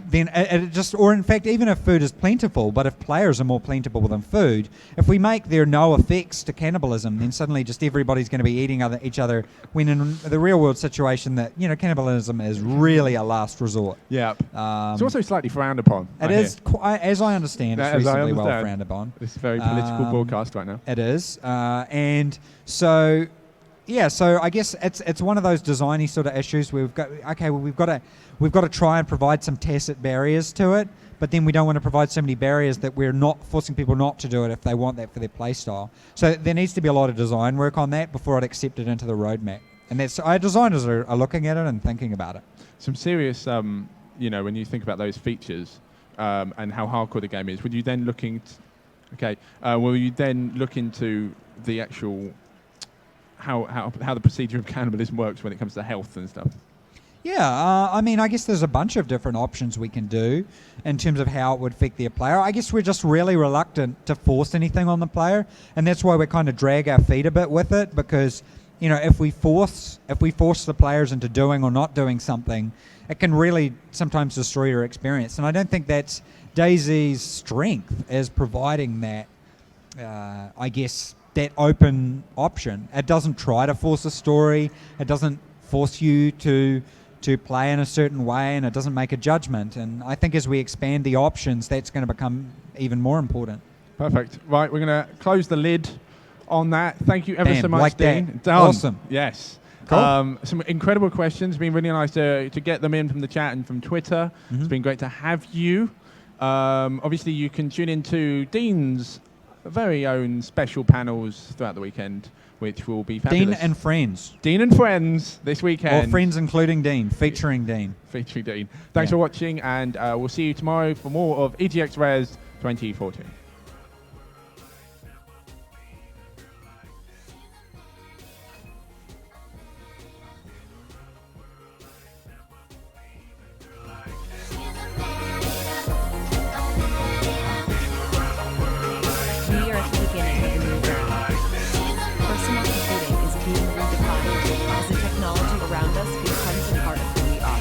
then it just, or in fact, even if food is plentiful, but if players are more plentiful than food, if we make there no effects to cannibalism, then suddenly just everybody's going to be eating each other, when in the real world situation that, cannibalism is really a last resort. Yeah. It's also slightly frowned upon. It is, as I understand, it's reasonably well frowned upon. It's a very political broadcast right now. It is. And so... Yeah, so I guess it's one of those designy sort of issues where we've got to try and provide some tacit barriers to it, but then we don't want to provide so many barriers that we're not forcing people not to do it if they want that for their play style. So there needs to be a lot of design work on that before I'd accept it into the roadmap. And that's, our designers are looking at it and thinking about it. Some serious, when you think about those features and how hardcore the game is, would you then look into the actual how the procedure of cannibalism works when it comes to health and stuff? Yeah, I guess there's a bunch of different options we can do in terms of how it would affect the player. I guess we're just really reluctant to force anything on the player, and that's why we kind of drag our feet a bit with it, because if we force the players into doing or not doing something, it can really sometimes destroy your experience. And I don't think that's DayZ's strength, is providing that, that open option. It doesn't try to force a story. It doesn't force you to play in a certain way, and it doesn't make a judgment. And I think as we expand the options, that's going to become even more important. Perfect. Right, we're going to close the lid on that. Thank you ever Bam, so much, like that. Dean. Done. Awesome. Yes. Cool. Some incredible questions. It's been really nice to get them in from the chat and from Twitter. It's been great to have you. Obviously, you can tune into Dean's very own special panels throughout the weekend, which will be fabulous. Dean and Friends. Dean and Friends this weekend. Or Friends including Dean, featuring Dean. Featuring Dean. Thanks for watching, and we'll see you tomorrow for more of EGX Rezzed 2014. We are at the beginning of a new era. Personal computing is being redefined as the technology around us becomes a part of who we are.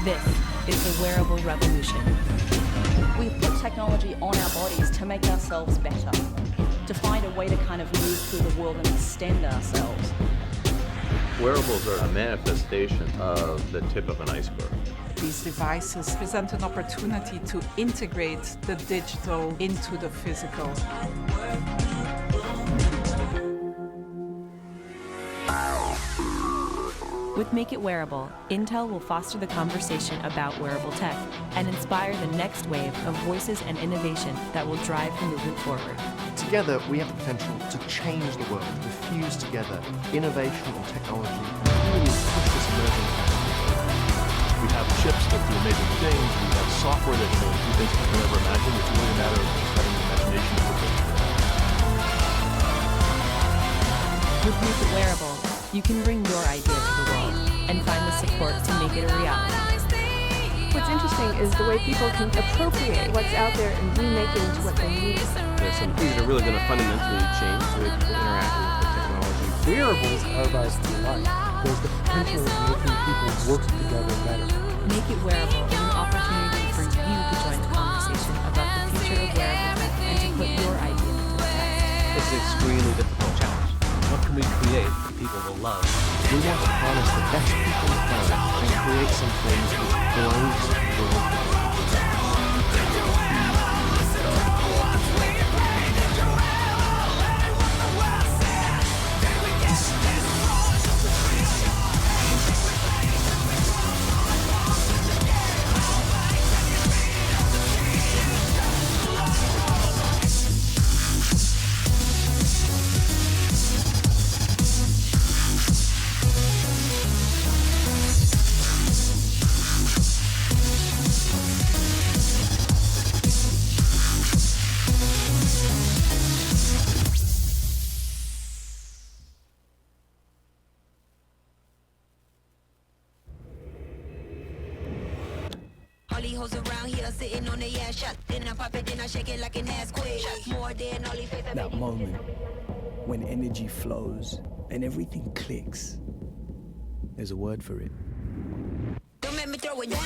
This is the wearable revolution. We put technology on our bodies to make ourselves better, to find a way to kind of move through the world and extend ourselves. Wearables are a manifestation of the tip of an iceberg. These devices present an opportunity to integrate the digital into the physical. With Make It Wearable, Intel will foster the conversation about wearable tech and inspire the next wave of voices and innovation that will drive the movement forward. Together, we have the potential to change the world, to fuse together innovation and technology and really push this emerging technology. We have chips that do amazing things. We have software that can do things we can never imagine. It's really a matter of just having the imagination to put things together. With Make It Wearable, you can bring your idea to the world and find the support to make it a reality. What's interesting is the way people can appropriate what's out there and remake it into what they need. There's some things that are really going to fundamentally change the way people interact with the technology. Wearables are about life. There's the potential of making people work together better. Make It Wearable is an opportunity for you to join the conversation about the future of wearable tech and to put your idea into the test. It's an extremely difficult challenge. What can we create that people will love? We want to harness the best people on the planet and create some things which blows the world. All these hoes around here sitting on their ass shot. Then I pop it, then I shake it like an ass quake. More than all these faces. That moment when energy flows and everything clicks. There's a word for it. Don't make me throw it down.